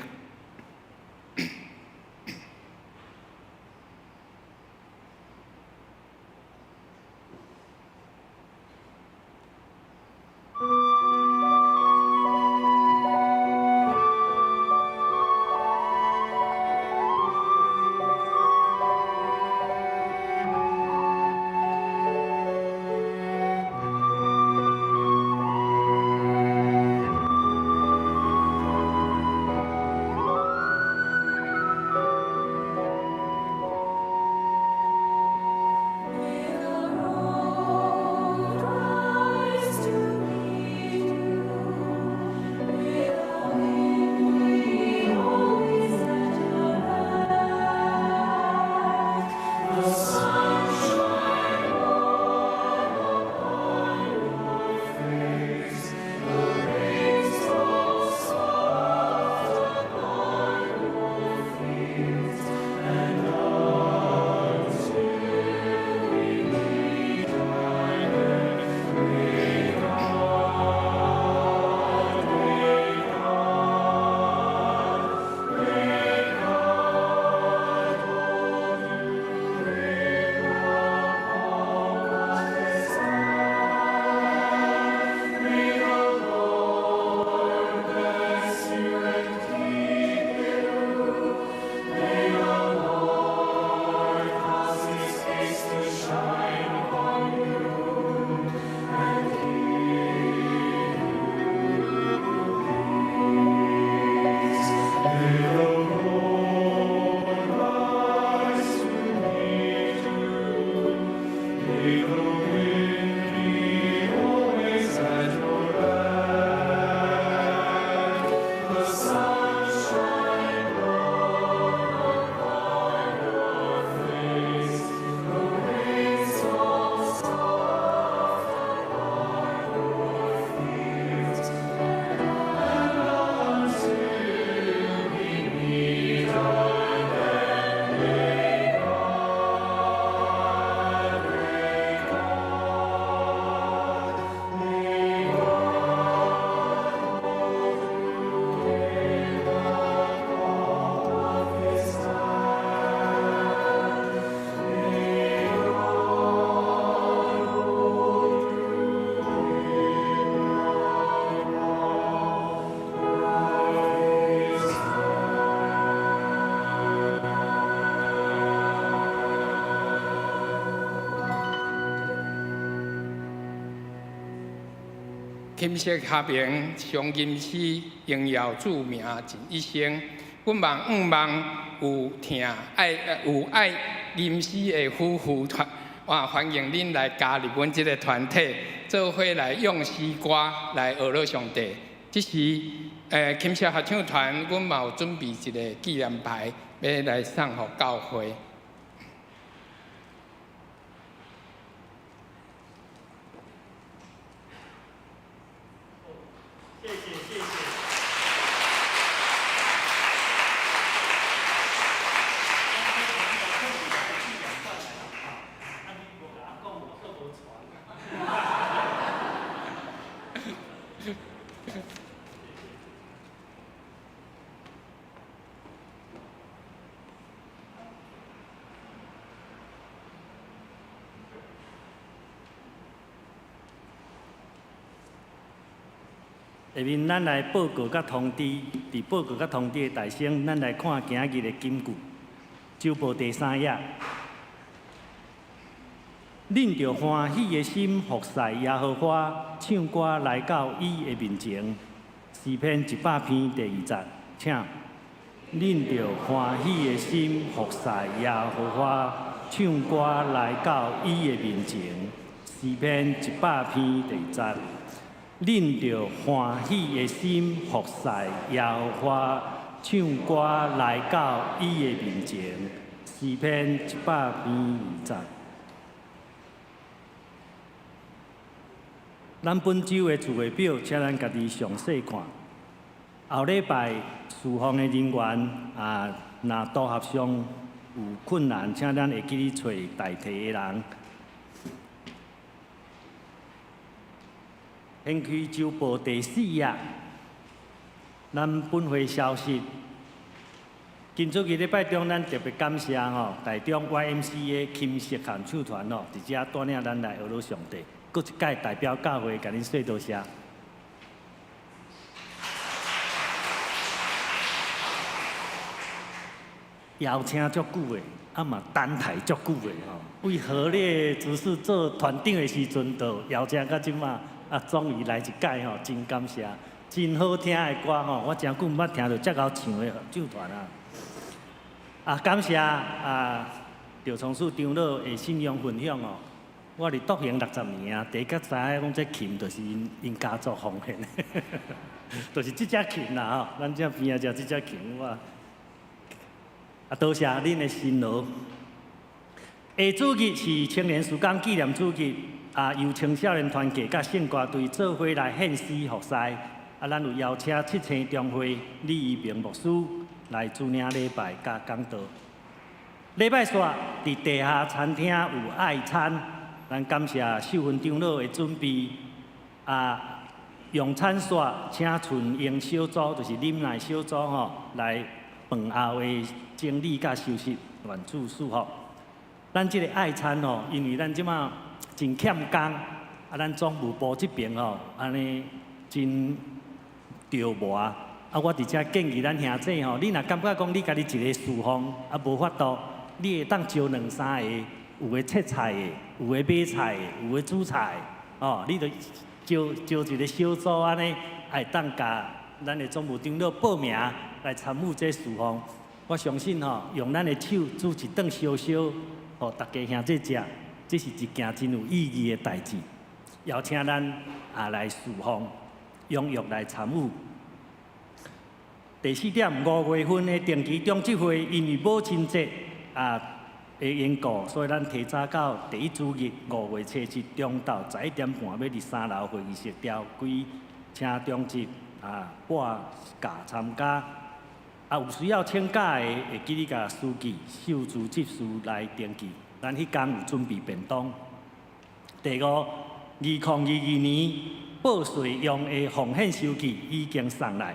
琴瑟下面上吟诗，荣耀著名尽一生。阮望有爱吟诗的夫妇团，欢迎恁来加入阮这个团体，做伙来用诗歌来学乐上帝。这是琴瑟合唱团，阮嘛有准备一个纪念牌，要来送予教会。下面咱来报告甲通知，伫报告甲通知的大声，咱来看今日的金句。周报第3页，恁着欢喜的心服侍耶和华，唱歌来到伊的面前。诗篇100篇第2节，请。恁着欢喜的心服侍耶和华，唱歌来到伊的面前。诗篇100篇第1节。恁着欢喜的心服侍耶和华，唱歌来到伊的面前。诗篇100篇2节。咱本周的聚会表，请咱家己详细看。后礼拜侍奉的人员若组合上有困难，请咱会记去找代替的人。先开周报第4页，咱本会消息。今主日礼拜中，咱特别感谢台中 YMCA 金色合唱团伫遮带领咱来学罗上帝，搁一届代表教会，甲恁说多谢。邀请足久的，嘛等待足久的为何咧主事做团长的时阵，就邀请到即马，终于来一届真感谢，真好听的歌我真久毋捌听到遮够唱的合唱团感谢赵崇树长老的信仰分享我伫笃行60年第一个知影讲这琴就是因家族奉献的，就是即只琴啦咱这边就即只琴我。多谢恁的辛劳。下主日是青年时光纪念主日，由青少年团契甲圣歌队做伙来献诗服侍。咱有邀请七星中会李一鸣牧师来主领礼拜甲讲道。礼拜煞伫地下餐厅有爱餐，咱感谢秀芬长老的准备。用餐煞请纯英小组，就是饮奶小组来。饭后的整理甲收拾，愿主祝福。咱即个爱餐因为咱即马真欠工，咱总务部这边安尼真着磨。我伫遮建议咱兄弟你若感觉讲你家己一个侍奉无法度，你会当招2、3个，有诶切菜的，有诶买菜的，有诶煮菜的，你就招一个小组安尼，会当甲咱的总务长老报名。来参与这侍奉，我相信用咱的手煮一顿烧烧，互大家兄弟食，这是一件真有意义的代志。邀请咱来侍奉，踊跃来参与。第4点，5月份的定期中集会，因为母亲节的缘故，所以咱提早到第1主日5月7日中昼11点半，要伫3楼会议室调开，请中集半价参加。有需要请假的，会记你甲书记、秀珠执事来登记。咱迄天有准备便当。第5，2022年报税用的奉献收据已经送来，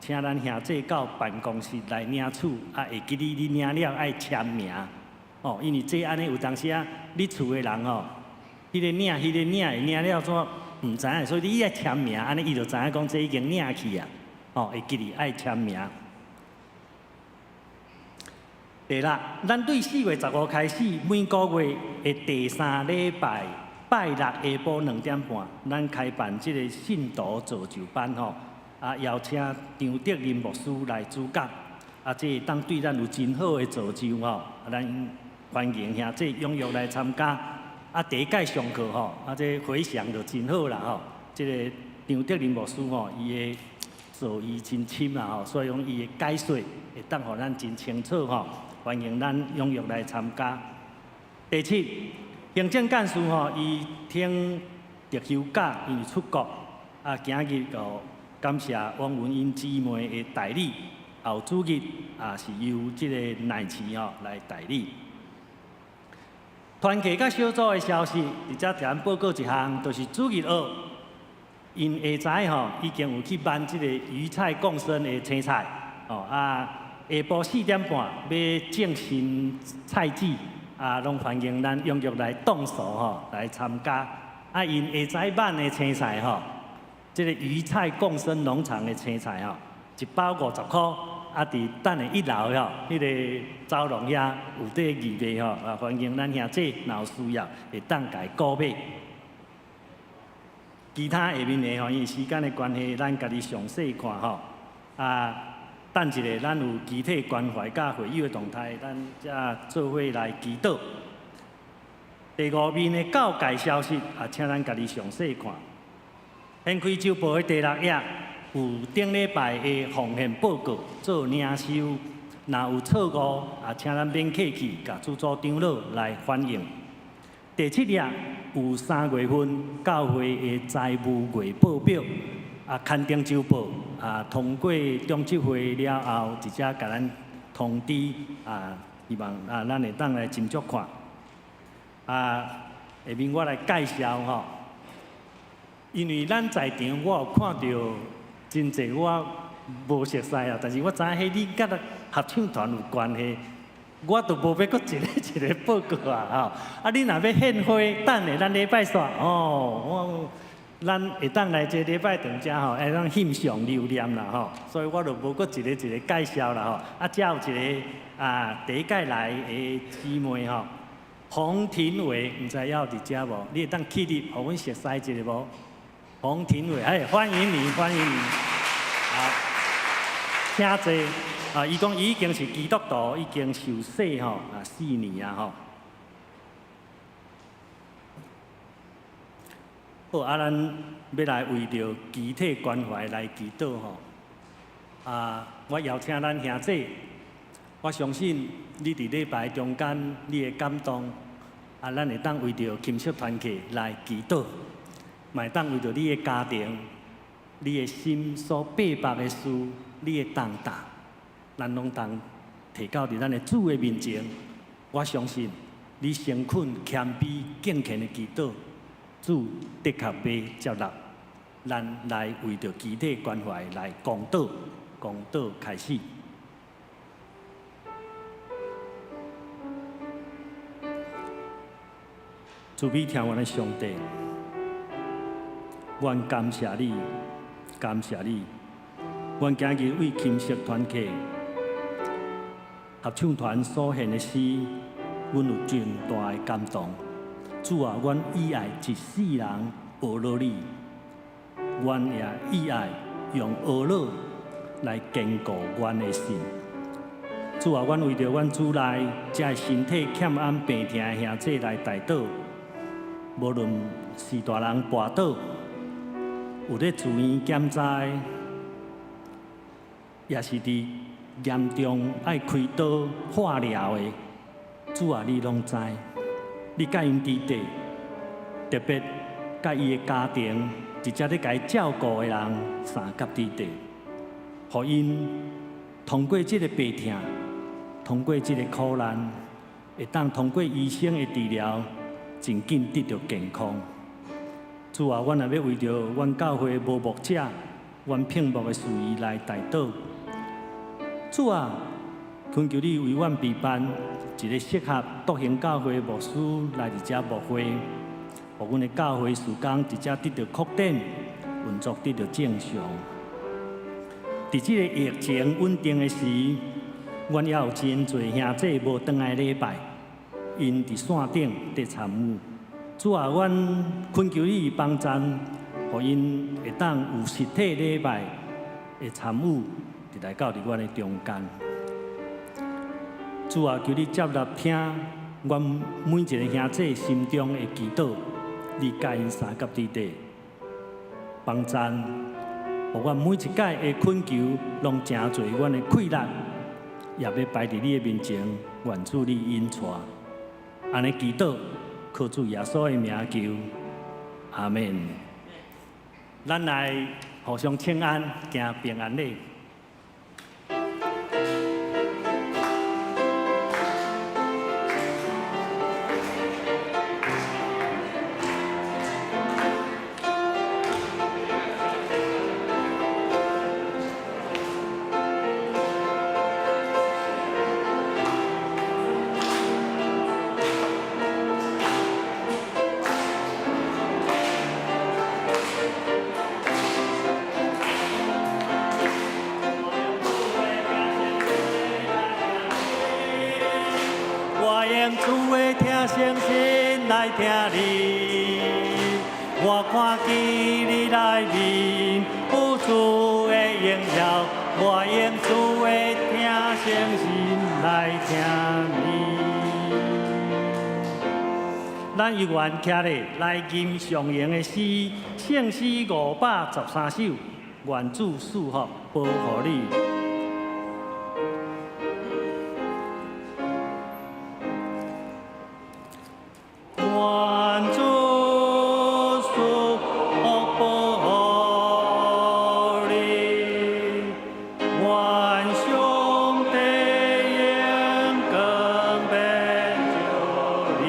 请咱兄弟到办公室来领取，会记你领了爱签名。因为这安尼有当时你厝的人迄个领会领了怎毋知影，所以你爱签名，安尼伊就知影讲这已经领去啊。会记你爱签名。第6，咱对4月15开始，每个月的第3礼拜拜6下晡2点半，咱开办这个信徒造就班邀请张德林牧师来主讲，这会当对咱有真好的造就咱欢迎兄弟踊跃来参加。第1届上课这回响就真好啦这个张德林牧师伊的造诣真深啦所以讲伊的解说会当互咱真清楚欢迎咱踊跃来参加。第7，行政干事伊听特休假，因为出国今日就感谢王文英姊妹的代理，后主日是由这个乃慈来代理。团契甲小组的消息，伫遮咱报告一项，就是主日学，因下早已经有去办这个鱼菜共生的青菜下晡4点半要正新菜籽拢欢迎咱踊跃来动手来参加。因下早晚的青菜这个鱼菜共生农场的青菜吼，一包50块，啊，伫等的1楼吼，迄个走廊遐有这个预备吼，啊，欢迎咱兄弟若有需要，会当家购买。其他下面的吼，因为时间的关系，咱家己详细看吼。啊，等一下，咱有集体关怀甲会友的动态，咱才做伙来祈祷。第5面的告解消息，啊，请咱家己详细看。掀开周报的第6页，有顶礼拜的奉献报告做领收，若有错误，啊，请咱免客气，甲主组长老来反映。第7页有3月份教会的财务月报表，啊，刊登周报，啊，通过中执会了后，直接甲咱通知，啊，希望啊，咱会当来斟酌看。啊，下面我来介绍吼，因为咱在场我有看到真侪我无熟悉啊，但是我知影迄你甲合唱团有关系。我都无要搁一个报告啊，吼！啊，你若要献花，等下咱礼拜煞哦，咱会当来这礼拜长遮吼，会当欣赏留念啦吼，所以我就无搁一个介绍啦吼。啊，才有一个啊，第一届来的姊妹吼，洪庭伟，毋知要伫遮无？你会当起立，互阮熟悉一下无？洪庭伟，哎，欢迎你，欢迎你，好，请坐。啊，伊讲伊已经是基督徒，已经受洗吼啊4年啊吼。好，啊，咱要来为着集体关怀来祈祷吼。啊，我邀请咱兄弟，我相信你伫礼拜中间你的感动，啊，咱会当为着金色团契来祈祷，嘛会当为着你的家庭、你的心所背白的事、你的重担。咱拢当提到伫咱的主的面前，我相信你诚恳、谦卑、敬虔的祈祷，主的确要接纳。咱来为着集体关怀来公道，公道开始。慈悲听我的上帝，阮感谢你，感谢你，阮今日为金色团契。合唱团所献的诗，阮有真大的感动。主啊，阮以爱一世人学落你，阮也以爱用学落来坚固阮的心。主啊，阮为着阮主内这身体欠安病痛的兄弟来代祷，无论是大人跋倒，有咧住院检查，也是伫严重爱开刀化疗的，主啊，你拢知，你甲因伫地，特别甲伊的家庭，直接咧甲伊照顾的人，三甲伫地，互因通过这个病痛，通过这个苦难，会当通过医生的治疗，真紧得到健康。主啊，阮也要为着阮教会无牧者，阮聘牧的事宜来代祷。主啊，恳求你为阮备办一个适合独行教会牧师来伫遮牧会，互阮的教会事工直接得到扩展，运作得到正常。伫即个疫情稳定的时，阮也有真侪兄弟无倒来礼拜，因伫线顶伫参与。主啊，阮恳求你帮助，互因会当有实体礼拜的参与。来到伫阮的中间，主啊，求你接纳听阮每一个兄弟心中的祈祷，你甲因三甲伫地，帮助，互阮每一届的恳求，拢诚侪阮的困难，也要摆伫你的面前，愿主你引带，安尼祈祷，靠主耶稣的名求，阿门。咱来互相请安，行平安礼。用主的听声心来听你。我看见你来面，有主的荣耀。我用主的听声心来听你。咱一元徛咧来吟上言的诗，圣诗513首，愿主赐福保护你。愿主赐福保护你，愿上帝永更变救你。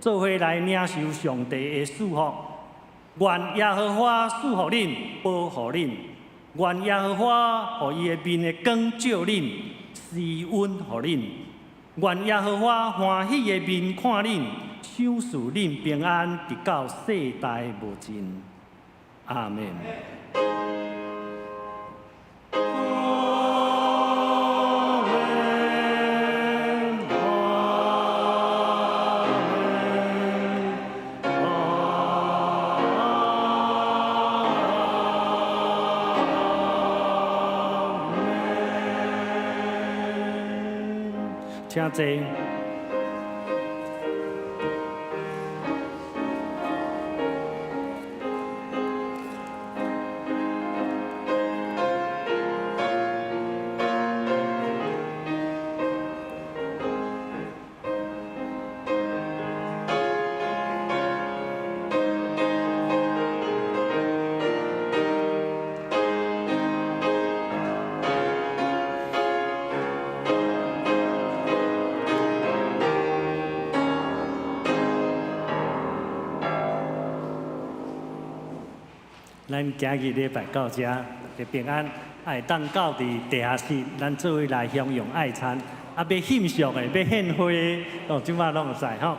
做伙来领受上帝的祝福，愿耶和华赐福恁，保护恁；愿耶和华予伊的面的光照恁，施恩予恁；愿耶和华欢喜的面看恁，赏赐恁平安，直到世代无尽。阿门。请坐。咱今日礼拜到这，就平安，爱当到伫地下室，咱做伙来享用爱餐。啊，要献上的、要献花的，哦，即摆拢会使吼。